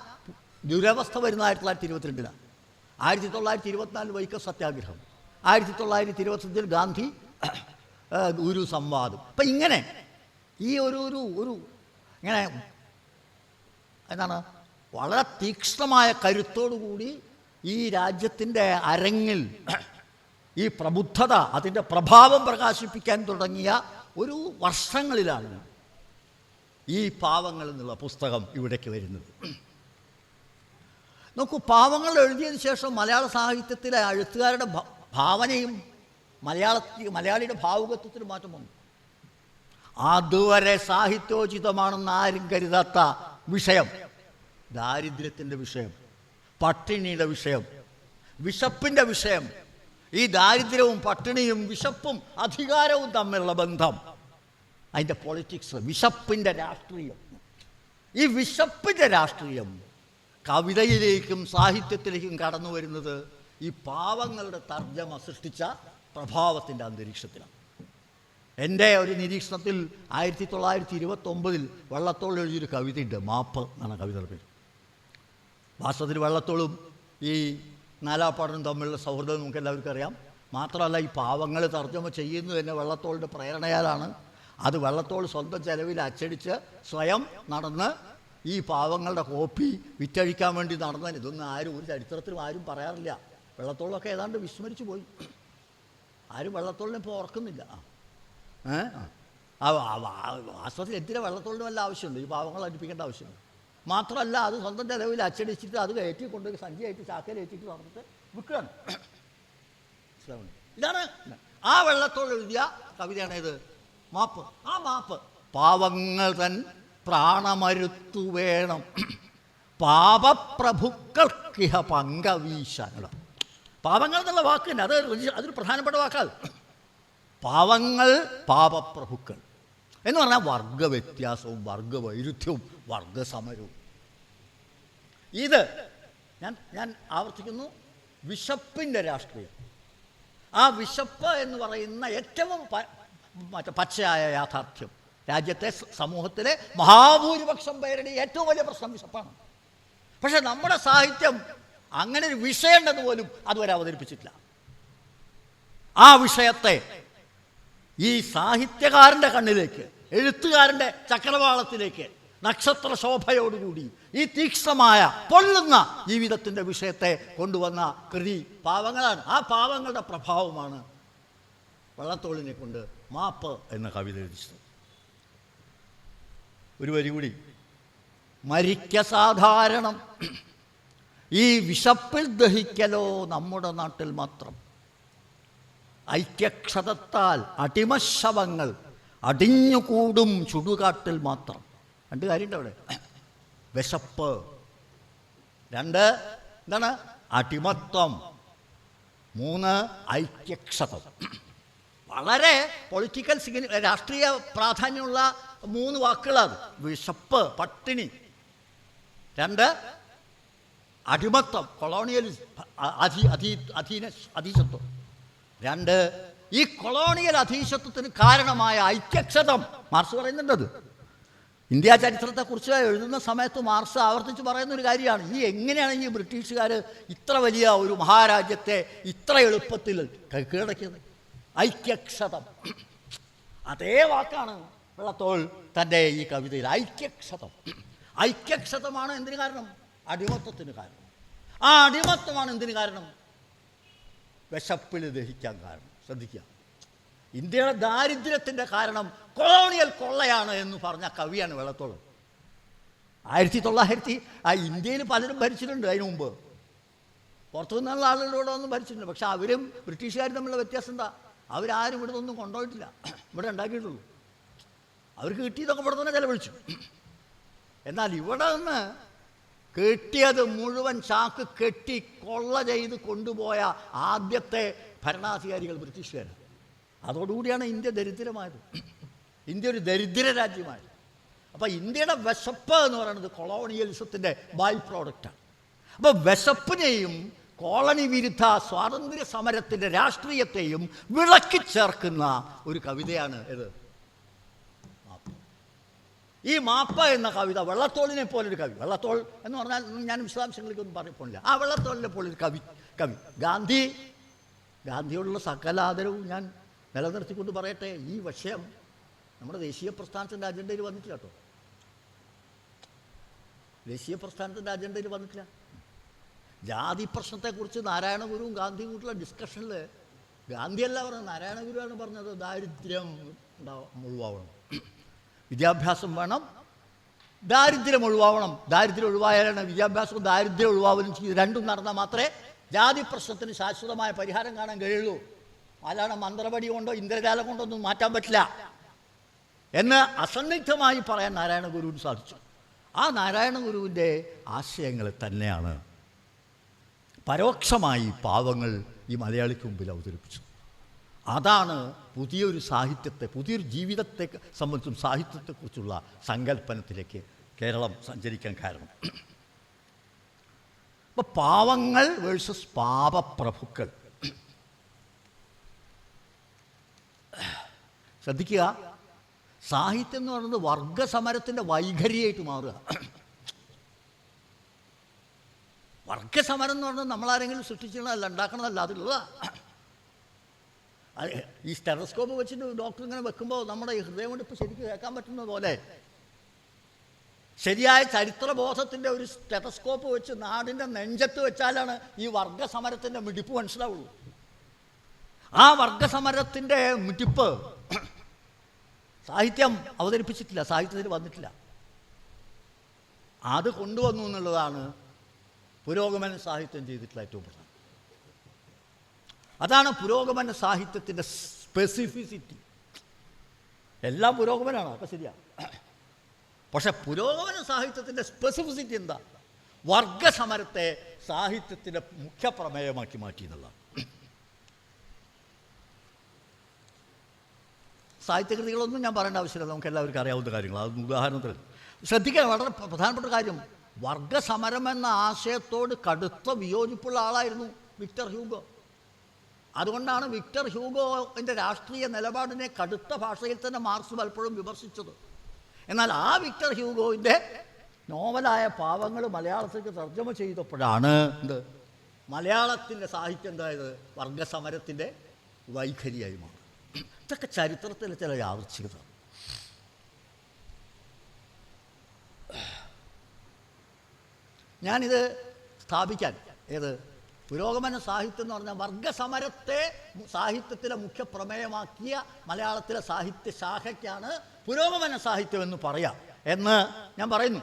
ദുരവസ്ഥ വരുന്ന 1922. 1924 വൈക്കം സത്യാഗ്രഹം, 1925 ഗാന്ധി ഗുരു സംവാദം. അപ്പം ഇങ്ങനെ ഈ ഒരു ഇങ്ങനെ എന്താണ് വളരെ തീക്ഷ്ണമായ കരുത്തോടുകൂടി ഈ രാജ്യത്തിൻ്റെ അരങ്ങിൽ ഈ പ്രബുദ്ധത, അതിൻ്റെ പ്രഭാവം പ്രകാശിപ്പിക്കാൻ തുടങ്ങിയ ഒരു വർഷങ്ങളിലാണ് ഈ പാവങ്ങൾ എന്നുള്ള പുസ്തകം ഇവിടേക്ക് വരുന്നത്. നോക്കൂ, പാവങ്ങൾ എഴുതിയതിന് ശേഷം മലയാള സാഹിത്യത്തിലെ എഴുത്തുകാരുടെ ഭാവനയും മലയാളിയുടെ ഭാവുകത്വത്തിന് മാറ്റം വന്നു. അതുവരെ സാഹിത്യോചിതമാണെന്ന് ആരും കരുതാത്ത വിഷയം, ദാരിദ്ര്യത്തിൻ്റെ വിഷയം, പട്ടിണിയുടെ വിഷയം, വിശപ്പിൻ്റെ വിഷയം, ഈ ദാരിദ്ര്യവും പട്ടിണിയും വിശപ്പും അധികാരവും തമ്മിലുള്ള ബന്ധം, അതിൻ്റെ പൊളിറ്റിക്സ്, വിശപ്പിൻ്റെ രാഷ്ട്രീയം, ഈ വിശപ്പിൻ്റെ രാഷ്ട്രീയം കവിതയിലേക്കും സാഹിത്യത്തിലേക്കും കടന്നു വരുന്നത് ഈ പാവങ്ങളുടെ തർജ്ജമ സൃഷ്ടിച്ച പ്രഭാവത്തിൻ്റെ അന്തരീക്ഷത്തിലാണ്. എൻ്റെ ഒരു നിരീക്ഷണത്തിൽ 1929 വള്ളത്തോൾ എഴുതിയൊരു കവിതയുണ്ട്, മാപ്പ് എന്നാണ് കവിതയുടെ പേര്. വാസ്തവത്തിൽ വള്ളത്തോളും ഈ നാലാപ്പാടനും തമ്മിലുള്ള സൗഹൃദം നമുക്ക് എല്ലാവർക്കും അറിയാം. മാത്രമല്ല, ഈ പാവങ്ങൾ തർജ്ജമ ചെയ്യുന്നു തന്നെ വള്ളത്തോളിൻ്റെ പ്രേരണയാലാണ്. അത് വള്ളത്തോൾ സ്വന്തം ചെലവിൽ അച്ചടിച്ച് സ്വയം നടന്ന് ഈ പാവങ്ങളുടെ കോപ്പി വിറ്റഴിക്കാൻ വേണ്ടി നടന്നതിന് ഇതൊന്നും ആരും ഒരു ചരിത്രത്തിലും ആരും പറയാറില്ല. വള്ളത്തോളൊക്കെ ഏതാണ്ട് വിസ്മരിച്ചു പോയി, ആരും വള്ളത്തോളിനെ ഇപ്പോൾ ഓർക്കുന്നില്ല. വാസ്തവത്തിൽ എന്തിനാ വള്ളത്തോളിന് വല്ല ആവശ്യമുണ്ട്? ഈ പാവങ്ങൾ അടുപ്പിക്കേണ്ട ആവശ്യമുണ്ട്. മാത്രമല്ല, അത് സ്വന്തം ചെലവിൽ അച്ചടിച്ചിട്ട് അത് കയറ്റി കൊണ്ട് സഞ്ചിയായിട്ട് ചാക്കയിലേറ്റിട്ട് നടന്നിട്ട് വിൽക്കുകയാണ്. ഇതാണ് ആ വള്ളത്തോൾ എഴുതിയ കവിതയാണേത്, മാപ്പ്. ആ മാപ്പ്, പാവങ്ങൾ തൻ പ്രാണമരുത്തു വേണം പാപപ്രഭുക്കൾക്കിഹ പങ്കവീശാനുള്ള. പാവങ്ങൾ എന്നുള്ള വാക്ക് തന്നെ അതൊരു പ്രധാനപ്പെട്ട വാക്കാണ്. പാവങ്ങൾ പാപപ്രഭുക്കൾ എന്ന് പറഞ്ഞാൽ വർഗവ്യത്യാസവും വർഗവൈരുദ്ധ്യവും വർഗസമരവും. ഇത് ഞാൻ ആവർത്തിക്കുന്നു, വിശപ്പിൻ്റെ രാഷ്ട്രീയം. ആ വിശപ്പ് എന്ന് പറയുന്ന ഏറ്റവും പച്ചയായ യാഥാർത്ഥ്യം, രാജ്യത്തെ സമൂഹത്തിലെ മഹാഭൂരിപക്ഷം പേരുടെ ഏറ്റവും വലിയ പ്രശ്നം വിശപ്പാണ്. പക്ഷെ നമ്മുടെ സാഹിത്യം അങ്ങനെ ഒരു വിഷയമുണ്ടെന്ന് പോലും അതുവരെ അവതരിപ്പിച്ചിട്ടില്ല. ആ വിഷയത്തെ ഈ സാഹിത്യകാരൻ്റെ കണ്ണിലേക്ക്, എഴുത്തുകാരൻ്റെ ചക്രവാളത്തിലേക്ക് നക്ഷത്ര ശോഭയോടുകൂടി ഈ തീക്ഷ്ണമായ പൊള്ളുന്ന ജീവിതത്തിൻ്റെ വിഷയത്തെ കൊണ്ടുവന്ന കൃതി പാവങ്ങളാണ്. ആ പാവങ്ങളുടെ പ്രഭാവമാണ് വള്ളത്തോളിനെ കൊണ്ട് മാപ്പ് എന്ന കവിത എഴുതിച്ചത്. ഒരു വരി കൂടി, മരിക്ക സാധാരണം ഈ വിശപ്പിൽ ദഹിക്കലോ നമ്മുടെ നാട്ടിൽ മാത്രം, ഐക്യക്ഷതത്താൽ അടിമശവങ്ങൾ അടിഞ്ഞുകൂടും ചുടുകാട്ടിൽ മാത്രം. രണ്ട് കാര്യമുണ്ട് അവിടെ, വിശപ്പ്, രണ്ട് എന്താണ് അടിമത്വം, മൂന്ന് ഐക്യക്ഷതം. വളരെ പൊളിറ്റിക്കൽ രാഷ്ട്രീയ പ്രാധാന്യമുള്ള 3 വാക്കുകളാണ്. വിശപ്പ്, പട്ടിണി. 2 അടിമത്തം, കൊളോണിയലിസം, അധീശത്വം. 2 ഈ കൊളോണിയൽ അധീശത്വത്തിന് കാരണമായ ഐക്യക്ഷതം. മാർക്സ് പറയുന്നുണ്ടത്. ഇന്ത്യ ചരിത്രത്തെക്കുറിച്ച് എഴുതുന്ന സമയത്ത് മാർക്സ് ആവർത്തിച്ച് പറയുന്നൊരു കാര്യമാണ്, ഈ എങ്ങനെയാണ് ഈ ബ്രിട്ടീഷുകാർ ഇത്ര വലിയ ഒരു മഹാരാജ്യത്തെ ഇത്ര എളുപ്പത്തിൽ കീഴടക്കിയത്? ഐക്യക്ഷതം. അതേ വാക്കാണ് വള്ളത്തോൾ തൻ്റെ ഈ കവിതയിൽ. ഐക്യക്ഷതം. ഐക്യക്ഷതമാണ് എന്തിന് കാരണം? അടിമത്തത്തിന് കാരണം. ആ അടിമത്തമാണ് എന്തിന് കാരണം? വിശപ്പിൽ ദഹിക്കാൻ കാരണം. ശ്രദ്ധിക്കുക, ഇന്ത്യയുടെ ദാരിദ്ര്യത്തിൻ്റെ കാരണം കൊളോണിയൽ കൊള്ളയാണ് എന്ന് പറഞ്ഞ കവിയാണ് വള്ളത്തോൾ. 1900 ഇന്ത്യയിൽ പലരും ഭരിച്ചിട്ടുണ്ട് അതിനു മുമ്പ്. പുറത്തു നിന്നുള്ള ആളുകളോട് ഒന്നും ഭരിച്ചിട്ടുണ്ട്. പക്ഷെ അവരും ബ്രിട്ടീഷുകാരും തമ്മിലുള്ള വ്യത്യാസം എന്താ? അവരാരും ഇവിടെ ഒന്നും കൊണ്ടുപോയിട്ടില്ല, ഇവിടെ ഉണ്ടാക്കിയിട്ടുള്ളൂ. അവർക്ക് കിട്ടിയതൊക്കെ ഇവിടെ തന്നെ ചെലവഴിച്ചു. എന്നാൽ ഇവിടെ നിന്ന് കെട്ടിയത് മുഴുവൻ ചാക്ക് കെട്ടി കൊള്ള ചെയ്ത് കൊണ്ടുപോയ ആദ്യത്തെ ഭരണാധികാരികൾ ബ്രിട്ടീഷുകാർ. അതോടുകൂടിയാണ് ഇന്ത്യ ദരിദ്രമായത്. ഇന്ത്യ ഒരു ദരിദ്ര രാജ്യമായത്. അപ്പോൾ ഇന്ത്യയുടെ വിശപ്പ് എന്ന് പറയുന്നത് കൊളോണിയലിസത്തിൻ്റെ ബൈ പ്രോഡക്റ്റാണ്. അപ്പോൾ വിശപ്പിനെയും കോളനി വിരുദ്ധ സ്വാതന്ത്ര്യ സമരത്തിൻ്റെ രാഷ്ട്രീയത്തെയും വിളക്കി ചേർക്കുന്ന ഒരു കവിതയാണ് ഇത് മാപ്പ്. ഈ മാപ്പ് എന്ന കവിത വള്ളത്തോളിനെ പോലൊരു കവി. വള്ളത്തോൾ എന്ന് പറഞ്ഞാൽ ഞാൻ വിശദാംശങ്ങളിലേക്കൊന്നും പറഞ്ഞില്ല. ആ വള്ളത്തോളിനെ പോലൊരു കവി. ഗാന്ധിയോടുള്ള സകല ആദരവും ഞാൻ നിലനിർത്തിക്കൊണ്ട് പറയട്ടെ, ഈ വിഷയം നമ്മുടെ ദേശീയ പ്രസ്ഥാനത്തിൻ്റെ അജണ്ടയിൽ വന്നിട്ടില്ല കേട്ടോ. ദേശീയ പ്രസ്ഥാനത്തിൻ്റെ അജണ്ടയിൽ വന്നിട്ടില്ല. ജാതി പ്രശ്നത്തെക്കുറിച്ച് നാരായണ ഗുരുവും ഗാന്ധിയും കൂട്ടുള്ള ഡിസ്കഷനിൽ ഗാന്ധിയല്ല പറഞ്ഞത്, നാരായണ ഗുരുവാണ് പറഞ്ഞത്. ദാരിദ്ര്യം ഒഴിവാവണം, വിദ്യാഭ്യാസം വേണം, ദാരിദ്ര്യം ഒഴിവാവണം. ദാരിദ്ര്യം ഒഴിവായാലാണ് വിദ്യാഭ്യാസവും ദാരിദ്ര്യം ഒഴിവാവലും ചെയ്ത്. രണ്ടും നടന്നാൽ മാത്രമേ ജാതി പ്രശ്നത്തിന് ശാശ്വതമായ പരിഹാരം കാണാൻ കഴിയുള്ളൂ. അല്ലാതെ മന്ത്രപടി കൊണ്ടോ ഇന്ദ്രജാലം കൊണ്ടോ ഒന്നും മാറ്റാൻ പറ്റില്ല എന്ന് അസന്നിഗ്ധമായി പറയാൻ നാരായണ ഗുരുവിന് സാധിച്ചു. ആ നാരായണ ഗുരുവിൻ്റെ ആശയങ്ങൾ തന്നെയാണ് പരോക്ഷമായി പാവങ്ങൾ ഈ മലയാളിക്ക് മുമ്പിൽ അവതരിപ്പിച്ചത്. അതാണ് പുതിയൊരു സാഹിത്യത്തെ, പുതിയൊരു ജീവിതത്തെ സംബന്ധിച്ചും സാഹിത്യത്തെക്കുറിച്ചുള്ള സങ്കല്പനത്തിലേക്ക് കേരളം സഞ്ചരിക്കാൻ കാരണം. അപ്പോൾ പാവങ്ങൾ വേഴ്സസ് പാപപ്രഭുക്കൾ. ശ്രദ്ധിക്കുക, സാഹിത്യം എന്ന് പറയുന്നത് വർഗസമരത്തിൻ്റെ വൈഖരിയായിട്ട് മാറുക. വർഗസമരം എന്ന് പറഞ്ഞാൽ നമ്മളാരെങ്കിലും സൃഷ്ടിച്ചതല്ല, ഉണ്ടാക്കണതല്ല, അതുള്ളതാ. ഈ സ്റ്റെറോസ്കോപ്പ് വെച്ചിട്ട് ഡോക്ടർ ഇങ്ങനെ വെക്കുമ്പോൾ നമ്മുടെ ഈ ഹൃദയമിടിപ്പ് ശരിക്കും കേൾക്കാൻ പറ്റുന്ന പോലെ ശരിയായ ചരിത്രബോധത്തിൻ്റെ ഒരു സ്റ്റെറോസ്കോപ്പ് വെച്ച് നാടിൻ്റെ നെഞ്ചത്ത് വെച്ചാലാണ് ഈ വർഗസമരത്തിൻ്റെ മിടിപ്പ് മനസ്സിലാവുള്ളൂ. ആ വർഗസമരത്തിൻ്റെ മിടിപ്പ് സാഹിത്യം അവതരിപ്പിച്ചിട്ടില്ല, സാഹിത്യത്തിൽ വന്നിട്ടില്ല. അത് കൊണ്ടുവന്നു എന്നുള്ളതാണ് പുരോഗമന സാഹിത്യം ചെയ്തിട്ടുള്ള ഏറ്റവും പ്രധാനം. അതാണ് പുരോഗമന സാഹിത്യത്തിൻ്റെ സ്പെസിഫിസിറ്റി. എല്ലാം പുരോഗമനമാണ്, അപ്പം ശരിയാ. പക്ഷെ പുരോഗമന സാഹിത്യത്തിൻ്റെ സ്പെസിഫിസിറ്റി എന്താ? വർഗസമരത്തെ സാഹിത്യത്തിൻ്റെ മുഖ്യ പ്രമേയമാക്കി മാറ്റി എന്നുള്ളതാണ്. സാഹിത്യകൃതികളൊന്നും ഞാൻ പറയേണ്ട ആവശ്യമില്ല, നമുക്ക് എല്ലാവർക്കും അറിയാവുന്ന കാര്യങ്ങൾ. അത് ഉദാഹരണത്തിൽ ശ്രദ്ധിക്കാൻ വളരെ പ്രധാനപ്പെട്ട കാര്യം, വർഗസമരം എന്ന ആശയത്തോട് കടുത്ത വിയോജിപ്പുള്ള ആളായിരുന്നു വിക്ടർ ഹ്യൂഗോ. അതുകൊണ്ടാണ് വിക്ടർ ഹ്യൂഗോൻ്റെ രാഷ്ട്രീയ നിലപാടിനെ കടുത്ത ഭാഷയിൽ തന്നെ മാർക്സ് പലപ്പോഴും വിമർശിച്ചത്. എന്നാൽ ആ വിക്ടർ ഹ്യൂഗോവിൻ്റെ നോവലായ പാവങ്ങൾ മലയാളത്തിലേക്ക് തർജ്ജമ ചെയ്തപ്പോഴാണ് മലയാളത്തിൻ്റെ സാഹിത്യം എന്തായത്? വർഗസമരത്തിൻ്റെ വൈഖരിയായി മാറി. ഇതൊക്കെ ചരിത്രത്തിലെ ചില യാദൃച്ഛികത. ഞാനിത് സ്ഥാപിക്കാൻ പുരോഗമന സാഹിത്യം എന്ന് പറഞ്ഞാൽ വർഗസമരത്തെ സാഹിത്യത്തിലെ മുഖ്യ പ്രമേയമാക്കിയ മലയാളത്തിലെ സാഹിത്യ ശാഖയ്ക്കാണ് പുരോഗമന സാഹിത്യം എന്ന് പറയാം എന്ന് ഞാൻ പറയുന്നു.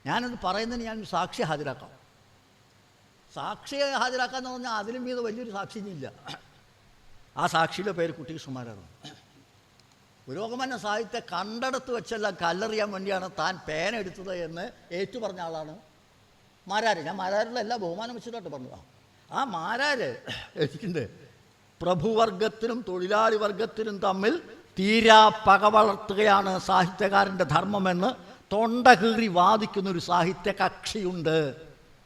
ഞാനത് പറയുന്നതിന് ഞാൻ സാക്ഷി ഹാജരാക്കാം. സാക്ഷിയെ ഹാജരാക്കാന്ന് പറഞ്ഞാൽ അതിലും മീത് വലിയൊരു സാക്ഷിയില്ല. ആ സാക്ഷിയുടെ പേര് കുട്ടികൃഷ്ണന്മാരാണ്. പുരോഗമന സാഹിത്യ കണ്ടെടുത്ത് വെച്ചെല്ലാം കല്ലെറിയാൻ വേണ്ടിയാണ് താൻ പേന എടുത്തത് എന്ന് ഏറ്റുപറഞ്ഞ ആളാണ് മാരാർ. ഞാൻ മാരാരിലുള്ള എല്ലാ ബഹുമാനം വെച്ചിട്ടായിട്ട് പറഞ്ഞതാണ്. ആ മാരാർ എഴുതിയിട്ടുണ്ട്, പ്രഭുവർഗത്തിനും തൊഴിലാളി വർഗത്തിനും തമ്മിൽ തീരാ പക വളർത്തുകയാണ് സാഹിത്യകാരൻ്റെ ധർമ്മമെന്ന് തൊണ്ട കീറി വാദിക്കുന്നൊരു സാഹിത്യ കക്ഷിയുണ്ട്.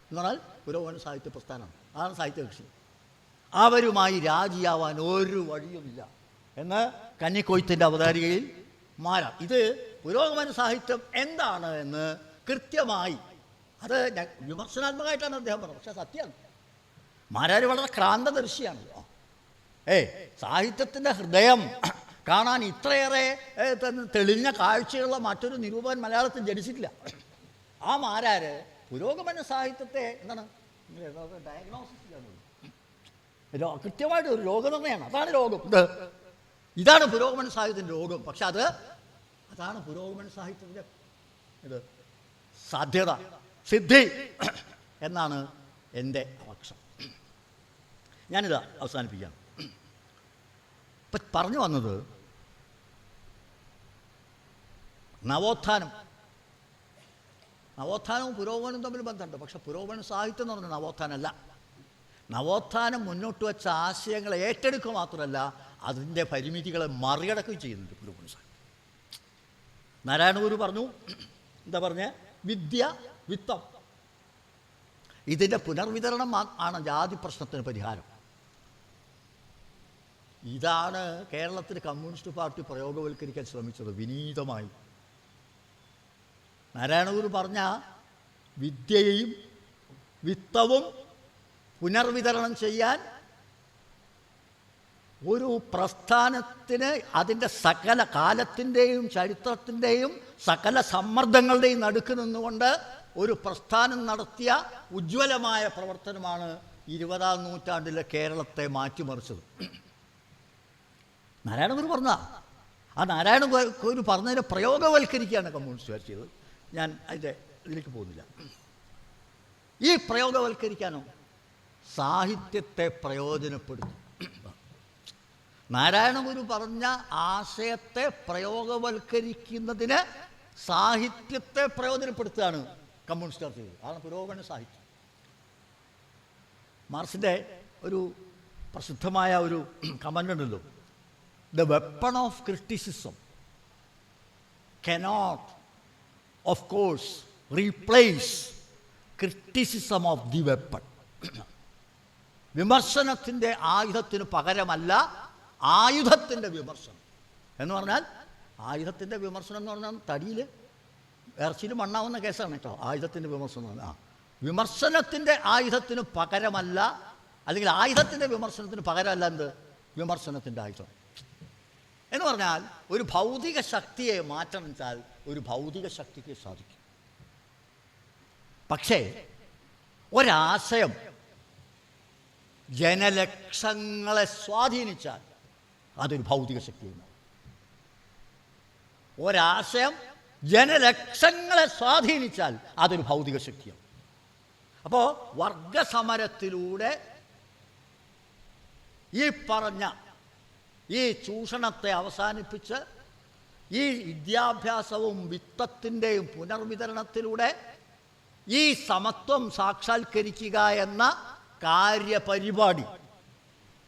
എന്ന് പറഞ്ഞാൽ പുരോഗമന സാഹിത്യ പ്രസ്ഥാനം, അതാണ് സാഹിത്യ കക്ഷി. അവരുമായി രാജിയാവാൻ ഒരു വഴിയുമില്ല എന്ന് കന്നിക്കൊയ്ത്തിൻ്റെ അവതാരികയിൽ മാരാർ. ഇത് പുരോഗമന സാഹിത്യം എന്താണ് എന്ന് കൃത്യമായി, അത് വിമർശനാത്മകമായിട്ടാണ് അദ്ദേഹം പറഞ്ഞത്, പക്ഷെ സത്യമാണ്. മാരാർ വളരെ ക്രാന്തദർശിയാണല്ലോ. സാഹിത്യത്തിൻ്റെ ഹൃദയം കാണാൻ ഇത്രയേറെ തെളിഞ്ഞ കാഴ്ചയുള്ള മറ്റൊരു നിരൂപകൻ മലയാളത്തിൽ ജനിച്ചിട്ടില്ല. ആ മാരാർ പുരോഗമന സാഹിത്യത്തെ എന്താണ് ഡയഗ്നോസിസിലാണ്, കൃത്യമായിട്ട് ഒരു രോഗനിർണ്ണയമാണ്. അതാണ് രോഗം. ഇതാണ് പുരോഗമന സാഹിത്യത്തിൻ്റെ രോഗം. പക്ഷെ അതാണ് പുരോഗമന സാഹിത്യത്തിൻ്റെ ഇത് സാധ്യത, സിദ്ധി എന്നാണ് എൻ്റെ പക്ഷം. ഞാനിത് അവസാനിപ്പിക്കാം. ഇപ്പം പറഞ്ഞു വന്നത് നവോത്ഥാനവും പുരോഗമനവും തമ്മിൽ ബന്ധമുണ്ട്. പക്ഷെ പുരോഗമന സാഹിത്യം എന്ന് പറഞ്ഞാൽ നവോത്ഥാനമല്ല. നവോത്ഥാനം മുന്നോട്ട് വെച്ച ആശയങ്ങളെ ഏറ്റെടുക്കുക മാത്രമല്ല, അതിൻ്റെ പരിമിതികളെ മറികടക്കുകയും ചെയ്യുന്നുണ്ട് പുരോഗമന സാഹിത്യം. നാരായണ ഗുരു പറഞ്ഞു, എന്താ പറഞ്ഞ, വിദ്യ വിത്തം, ഇതിൻ്റെ പുനർവിതരണം ആണ് ജാതി പ്രശ്നത്തിന് പരിഹാരം. ഇതാണ് കേരളത്തിൽ കമ്മ്യൂണിസ്റ്റ് പാർട്ടി പ്രയോഗവൽക്കരിക്കാൻ ശ്രമിച്ചത് വിനീതമായി. നാരായണ ഗുരു പറഞ്ഞ വിദ്യയും വിത്തവും പുനർവിതരണം ചെയ്യാൻ ഒരു പ്രസ്ഥാനത്തിന് അതിൻ്റെ സകല കാലത്തിൻ്റെയും ചരിത്രത്തിൻ്റെയും സകല സമ്മർദ്ദങ്ങളുടെയും നടുക്ക് നിന്നുകൊണ്ട് ഒരു പ്രസ്ഥാനം നടത്തിയ ഉജ്ജ്വലമായ പ്രവർത്തനമാണ് 20-ാം നൂറ്റാണ്ടിലെ കേരളത്തെ മാറ്റിമറിച്ചത്. നാരായണ ഗുരു പറഞ്ഞ ആ നാരായണ ഗുരു പറഞ്ഞതിനെ പ്രയോഗവൽക്കരിക്കുകയാണ് കമ്മ്യൂണിസ്റ്റുകാർ ചെയ്തത്. ഞാൻ അതിൻ്റെ ഇതിലേക്ക് പോകുന്നില്ല. ഈ പ്രയോഗവൽക്കരിക്കാനോ സാഹിത്യത്തെ പ്രയോജനപ്പെടുത്തും. നാരായണ ഗുരു പറഞ്ഞ ആശയത്തെ പ്രയോഗവൽക്കരിക്കുന്നതിന് സാഹിത്യത്തെ പ്രയോജനപ്പെടുത്തുകയാണ് കമ്മ്യൂണിസ്റ്റുകാർ ചെയ്തത്. അതാണ് പുരോഗമന സാഹിത്യം. മാർക്സിൻ്റെ ഒരു പ്രസിദ്ധമായ ഒരു കമൻ്റ് ഉണ്ടല്ലോ, the weapon of criticism cannot of course replace criticism of the weapon. വിമർശനത്തിൻ്റെ ആയുധത്തിന് പകരമല്ല ആയുധത്തിൻ്റെ വിമർശനം എന്ന് പറഞ്ഞാൽ, ആയുധത്തിൻ്റെ വിമർശനം എന്ന് പറഞ്ഞാൽ തടിയിൽ ഇറച്ചിയിൽ മണ്ണാവുന്ന കേസാണ് കേട്ടോ ആയുധത്തിൻ്റെ വിമർശനം. വിമർശനത്തിൻ്റെ ആയുധത്തിന് പകരമല്ല, അല്ലെങ്കിൽ ആയുധത്തിൻ്റെ വിമർശനത്തിന് പകരമല്ല എന്ത്, വിമർശനത്തിൻ്റെ ആയുധം എന്ന് പറഞ്ഞാൽ ഒരു ഭൗതിക ശക്തിയെ മാറ്റണം വെച്ചാൽ ഒരു ഭൗതിക ശക്തിക്ക് സാധിക്കും. പക്ഷേ ഒരാശയം ജനലക്ഷങ്ങളെ സ്വാധീനിച്ചാൽ അതൊരു ഭൗതിക ശക്തിയാണ്. ഒരാശയം ജനലക്ഷങ്ങളെ സ്വാധീനിച്ചാൽ അതൊരു ഭൗതിക ശക്തിയാണ്. അപ്പോൾ വർഗസമരത്തിലൂടെ ഈ പറഞ്ഞ ഈ ചൂഷണത്തെ അവസാനിപ്പിച്ച് ഈ വിദ്യാഭ്യാസവും വിത്തത്തിൻ്റെയും പുനർവിതരണത്തിലൂടെ ഈ സമത്വം സാക്ഷാത്കരിക്കുക എന്ന കാര്യപരിപാടി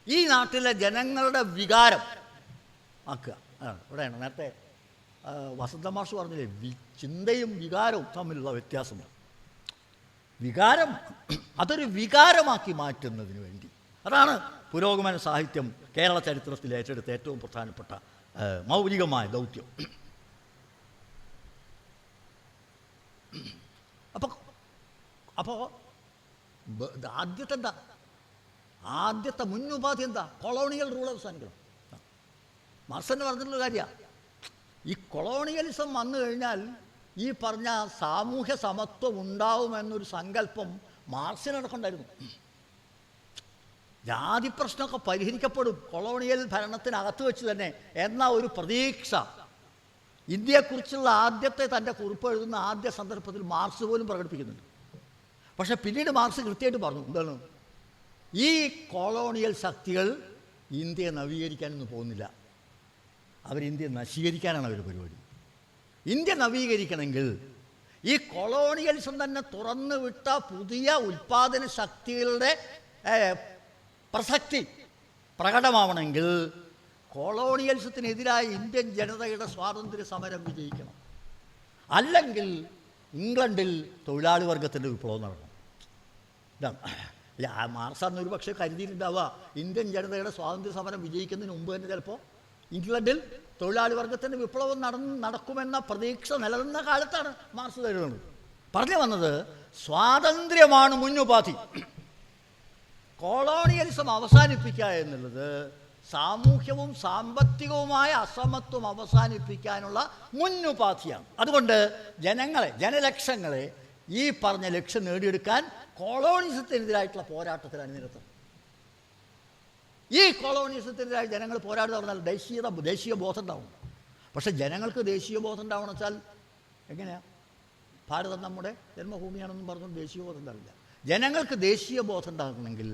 ഈ നാട്ടിലെ ജനങ്ങളുടെ വികാരം ആക്കുക. ഇവിടെയാണ് നേരത്തെ വസന്ത മാഷ് പറഞ്ഞില്ലേ, ചിന്തയും വികാരവും തമ്മിലുള്ള വ്യത്യാസമാണ്. വികാരം അതൊരു വികാരമാക്കി മാറ്റുന്നതിന് വേണ്ടി, അതാണ് പുരോഗമന സാഹിത്യം കേരള ചരിത്രത്തിൽ ഏറ്റെടുത്ത ഏറ്റവും പ്രധാനപ്പെട്ട മൗലികമായ ദൗത്യം. അപ്പോൾ ആദ്യത്തെ മുന്നുപാധി എന്താ? Colonial rule അവസാനിക്കണം. മാർക്സ് പറഞ്ഞിട്ടുള്ള കാര്യമാണ്. ഈ കൊളോണിയലിസം വന്നു കഴിഞ്ഞാൽ ഈ പറഞ്ഞ സാമൂഹ്യ സമത്വം ഉണ്ടാവുമെന്നൊരു സങ്കല്പം മാർക്സിനടക്കമുണ്ടായിരുന്നു. ജാതി പ്രശ്നമൊക്കെ പരിഹരിക്കപ്പെടും കൊളോണിയൽ ഭരണത്തിനകത്ത് വെച്ച് തന്നെ എന്ന ഒരു പ്രതീക്ഷ ഇന്ത്യയെക്കുറിച്ചുള്ള ആദ്യത്തെ തൻ്റെ കുറിപ്പ് എഴുതുന്ന ആദ്യ സന്ദർഭത്തിൽ മാർക്സ് പോലും പ്രകടിപ്പിക്കുന്നുണ്ട്. പക്ഷേ പിന്നീട് മാർക്സ് കൃത്യമായിട്ട് പറഞ്ഞു, എന്താണ്, ഈ കൊളോണിയൽ ശക്തികൾ ഇന്ത്യയെ നവീകരിക്കാനൊന്നും പോകുന്നില്ല, അവർ ഇന്ത്യയെ നശീകരിക്കാനാണ് അവർ പരിപാടി. ഇന്ത്യ നവീകരിക്കണമെങ്കിൽ ഈ കൊളോണിയലിസം തന്നെ തുറന്നു വിട്ട പുതിയ ഉൽപ്പാദന ശക്തികളുടെ പ്രസക്തി പ്രകടമാവണമെങ്കിൽ കൊളോണിയലിസത്തിനെതിരായ ഇന്ത്യൻ ജനതയുടെ സ്വാതന്ത്ര്യ സമരം വിജയിക്കണം. അല്ലെങ്കിൽ ഇംഗ്ലണ്ടിൽ തൊഴിലാളി വർഗത്തിൻ്റെ വിപ്ലവം നടക്കണം. ഇതാണ് മാർക്സ് അന്ന് ഒരു പക്ഷേ കരുതിയിട്ടുണ്ടാവുക ഇന്ത്യൻ ജനതയുടെ സ്വാതന്ത്ര്യ സമരം വിജയിക്കുന്നതിന് മുമ്പ് തന്നെ ചിലപ്പോൾ ഇംഗ്ലണ്ടിൽ തൊഴിലാളി വർഗത്തിൻ്റെ വിപ്ലവം നടക്കുമെന്ന പ്രതീക്ഷ നിലനിന്ന കാലത്താണ് മാർക്സ് കരുതുന്നത്. പറഞ്ഞു വന്നത് സ്വാതന്ത്ര്യമാണ് മുന്നുപാധി. കൊളോണിയലിസം അവസാനിപ്പിക്കുക എന്നുള്ളത് സാമൂഹ്യവും സാമ്പത്തികവുമായ അസമത്വം അവസാനിപ്പിക്കാനുള്ള മുന്നുപാധിയാണ്. അതുകൊണ്ട് ജനലക്ഷങ്ങളെ ഈ പറഞ്ഞ ലക്ഷ്യം നേടിയെടുക്കാൻ കൊളോണിയലിസത്തിനെതിരായിട്ടുള്ള പോരാട്ടത്തിൽ അണിനിരത്തണം. ഈ കൊളോണിയലിസത്തിനെതിരായി ജനങ്ങൾ പോരാടുക പറഞ്ഞാൽ ദേശീയ ബോധം ഉണ്ടാവും. പക്ഷെ ജനങ്ങൾക്ക് ദേശീയ ബോധം ഉണ്ടാവണം വെച്ചാൽ എങ്ങനെയാണ്? ഭാരതം നമ്മുടെ ജന്മഭൂമിയാണെന്നും പറഞ്ഞുകൊണ്ട് ദേശീയ ബോധം ഉണ്ടാവില്ല. ജനങ്ങൾക്ക് ദേശീയ ബോധം ഉണ്ടാകണമെങ്കിൽ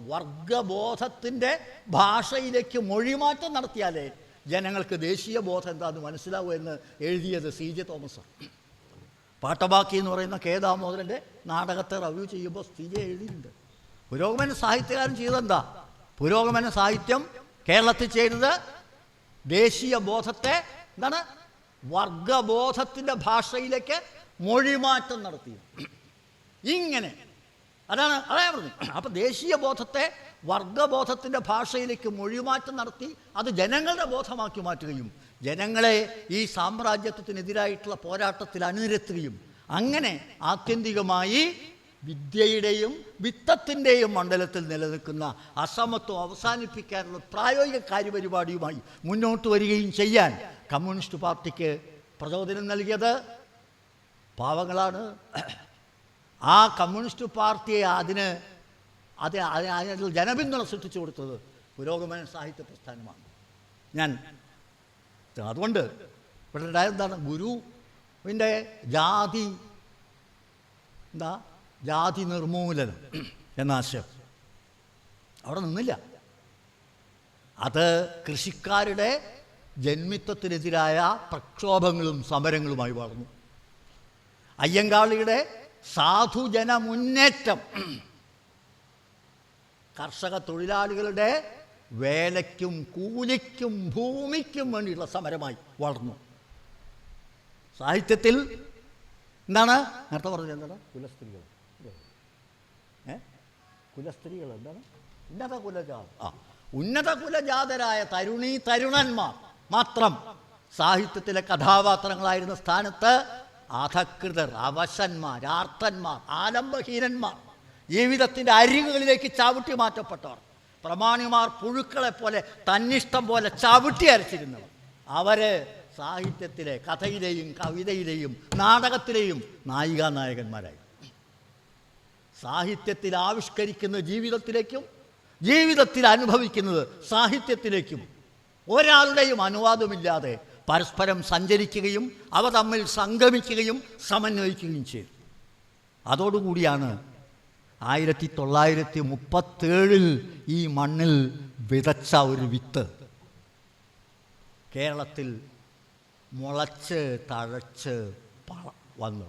വർഗബോധത്തിൻ്റെ ഭാഷയിലേക്ക് മൊഴിമാറ്റം നടത്തിയാലേ ജനങ്ങൾക്ക് ദേശീയ ബോധം എന്താണെന്ന് മനസ്സിലാവൂ എന്ന് എഴുതിയത് CJ തോമസാണ്. പാട്ടബാക്കി എന്ന് പറയുന്ന K. ദാമോദരൻ്റെ നാടകത്തെ റിവ്യൂ ചെയ്യുമ്പോൾ CJ എഴുതിയിട്ടുണ്ട്. പുരോഗമന സാഹിത്യകാരൻ ചെയ്തെന്താ? പുരോഗമന സാഹിത്യം കേരളത്തിൽ ചെയ്തത് ദേശീയ ബോധത്തെ എന്താണ് വർഗബോധത്തിൻ്റെ ഭാഷയിലേക്ക് മൊഴിമാറ്റം നടത്തി. ഇങ്ങനെ അതാണ് പറഞ്ഞു. അപ്പം ദേശീയ ബോധത്തെ വർഗബോധത്തിൻ്റെ ഭാഷയിലേക്ക് മൊഴിമാറ്റം നടത്തി അത് ജനങ്ങളുടെ ബോധമാക്കി മാറ്റുകയും ജനങ്ങളെ ഈ സാമ്രാജ്യത്വത്തിനെതിരായിട്ടുള്ള പോരാട്ടത്തിൽ അണിനിരത്തുകയും അങ്ങനെ ആത്യന്തികമായി വിദ്യയുടെയും വിത്തത്തിൻ്റെയും മണ്ഡലത്തിൽ നിലനിൽക്കുന്ന അസമത്വം അവസാനിപ്പിക്കാനുള്ള പ്രായോഗിക കാര്യപരിപാടിയുമായി മുന്നോട്ട് വരികയും ചെയ്യാൻ കമ്മ്യൂണിസ്റ്റ് പാർട്ടിക്ക് പ്രചോദനം നൽകിയത് പാവങ്ങളാണ്. ആ കമ്മ്യൂണിസ്റ്റ് പാർട്ടിയെ അതിന് ജനപിന്തുണ സൃഷ്ടിച്ചു കൊടുത്തത് പുരോഗമന സാഹിത്യ പ്രസ്ഥാനമാണ്. അതുകൊണ്ട് ഇവിടെ ഉണ്ടായതെന്താണ്? ഗുരുവിൻ്റെ ജാതി നിർമൂലനം എന്ന ആശയം അവിടെ നിന്നില്ല. അത് കൃഷിക്കാരുടെ ജന്മിത്വത്തിനെതിരായ പ്രക്ഷോഭങ്ങളും സമരങ്ങളുമായി വളർന്നു. അയ്യങ്കാളിയുടെ സാധുജന മുന്നേറ്റം കർഷക തൊഴിലാളികളുടെ വേലയ്ക്കും കൂലിക്കും ഭൂമിക്കും വേണ്ടിയുള്ള സമരമായി വളർന്നു. സാഹിത്യത്തിൽ എന്താണ് നേരത്തെ പറഞ്ഞത്? എന്താണ്? കുലസ്ത്രീകൾ എന്താണ്? ഉന്നത കുലജാതരായ തരുണന്മാർ മാത്രം സാഹിത്യത്തിലെ കഥാപാത്രങ്ങളായിരുന്ന സ്ഥാനത്ത് അധകൃതർ, അവശന്മാർ, ആർത്തന്മാർ, ആലംബഹീനന്മാർ, ജീവിതത്തിൻ്റെ അരികുകളിലേക്ക് ചവിട്ടി മാറ്റപ്പെട്ടവർ, പ്രമാണിമാർ പുഴുക്കളെ പോലെ തന്നിഷ്ടം പോലെ ചവിട്ടി അരച്ചിരുന്നവർ, അവർ സാഹിത്യത്തിലെ കഥയിലെയും കവിതയിലെയും നാടകത്തിലെയും നായികാനായകന്മാരായി. സാഹിത്യത്തിൽ ആവിഷ്കരിക്കുന്ന ജീവിതത്തിലേക്കും ജീവിതത്തിൽ അനുഭവിക്കുന്നത് സാഹിത്യത്തിലേക്കും ഒരാളുടെയും അനുവാദമില്ലാതെ പരസ്പരം സഞ്ചരിക്കുകയും അവ തമ്മിൽ സംഗമിക്കുകയും സമന്വയിക്കുകയും ചെയ്തു. അതോടുകൂടിയാണ് 1937 ഈ മണ്ണിൽ വിതച്ച ഒരു വിത്ത് കേരളത്തിൽ മുളച്ച് തഴച്ച് വന്നു.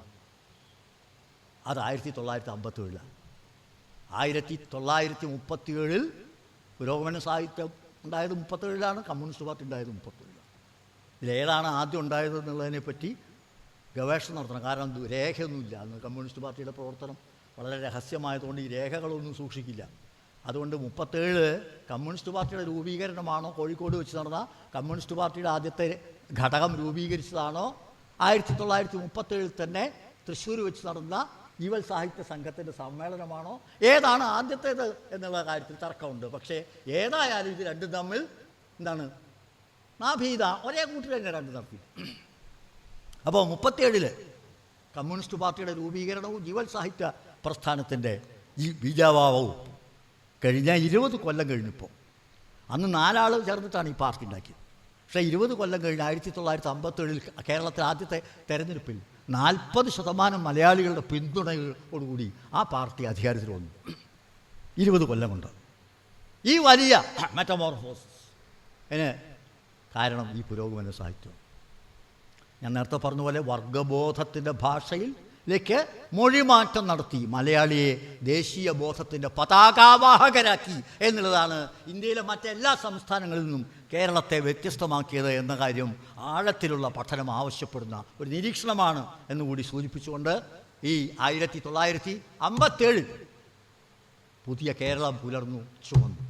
അത് 1957. 1937 പുരോഗമന സാഹിത്യം ഉണ്ടായത് 37, കമ്മ്യൂണിസ്റ്റ് പാർട്ടി ഉണ്ടായത് 37. ഇതിലേതാണ് ആദ്യം ഉണ്ടായത് എന്നുള്ളതിനെപ്പറ്റി ഗവേഷണം നടത്തണം. കാരണം രേഖയൊന്നുമില്ല. അന്ന് കമ്മ്യൂണിസ്റ്റ് പാർട്ടിയുടെ പ്രവർത്തനം വളരെ രഹസ്യമായതുകൊണ്ട് ഈ രേഖകളൊന്നും സൂക്ഷിക്കില്ല. അതുകൊണ്ട് 37 കമ്മ്യൂണിസ്റ്റ് പാർട്ടിയുടെ രൂപീകരണമാണോ, കോഴിക്കോട് വെച്ച് നടന്ന കമ്മ്യൂണിസ്റ്റ് പാർട്ടിയുടെ ആദ്യത്തെ ഘടകം രൂപീകരിച്ചതാണോ, 1937 തന്നെ തൃശ്ശൂർ വെച്ച് നടന്ന ജീവൽ സാഹിത്യ സംഘത്തിൻ്റെ സമ്മേളനമാണോ, ഏതാണ് ആദ്യത്തേത് എന്നുള്ള കാര്യത്തിൽ തർക്കമുണ്ട്. പക്ഷേ ഏതായാലും ഇത് രണ്ടും തമ്മിൽ എന്താണ് നാഭീത ഒരേ കൂട്ടിൽ തന്നെ രണ്ടും നടത്തി. അപ്പോൾ 37 കമ്മ്യൂണിസ്റ്റ് പാർട്ടിയുടെ രൂപീകരണവും ജീവൽ സാഹിത്യ പ്രസ്ഥാനത്തിൻ്റെ ഈ ബീജാഭാവവും കഴിഞ്ഞ 20 കൊല്ലം കഴിഞ്ഞപ്പോൾ, അന്ന് 4 ആൾ ചേർന്നിട്ടാണ് ഈ പാർട്ടി ഉണ്ടാക്കിയത്. പക്ഷേ 20 കൊല്ലം കഴിഞ്ഞ് 1957 കേരളത്തിലെ ആദ്യത്തെ തെരഞ്ഞെടുപ്പിൽ 40% മലയാളികളുടെ പിന്തുണയോടുകൂടി ആ പാർട്ടി അധികാരത്തിൽ വന്നു. 20 കൊല്ലം കൊണ്ട് ഈ വലിയ മെറ്റമോർഫോസിസ് കാരണം ഈ പുരോഗമന സാഹിത്യം. ഞാൻ നേരത്തെ പറഞ്ഞ പോലെ വർഗബോധത്തിൻ്റെ ഭാഷയിൽ ലേക്ക് മൊഴിമാറ്റം നടത്തി മലയാളിയെ ദേശീയ ബോധത്തിൻ്റെ പതാകാവാഹകരാക്കി എന്നുള്ളതാണ് ഇന്ത്യയിലെ മറ്റെല്ലാ സംസ്ഥാനങ്ങളിൽ നിന്നും കേരളത്തെ വ്യത്യസ്തമാക്കിയത് എന്ന കാര്യം ആഴത്തിലുള്ള പഠനം ആവശ്യപ്പെടുന്ന ഒരു നിരീക്ഷണമാണ് എന്നുകൂടി സൂചിപ്പിച്ചുകൊണ്ട് ഈ 1957 പുതിയ കേരളം പുലർന്നു ചുവന്നു.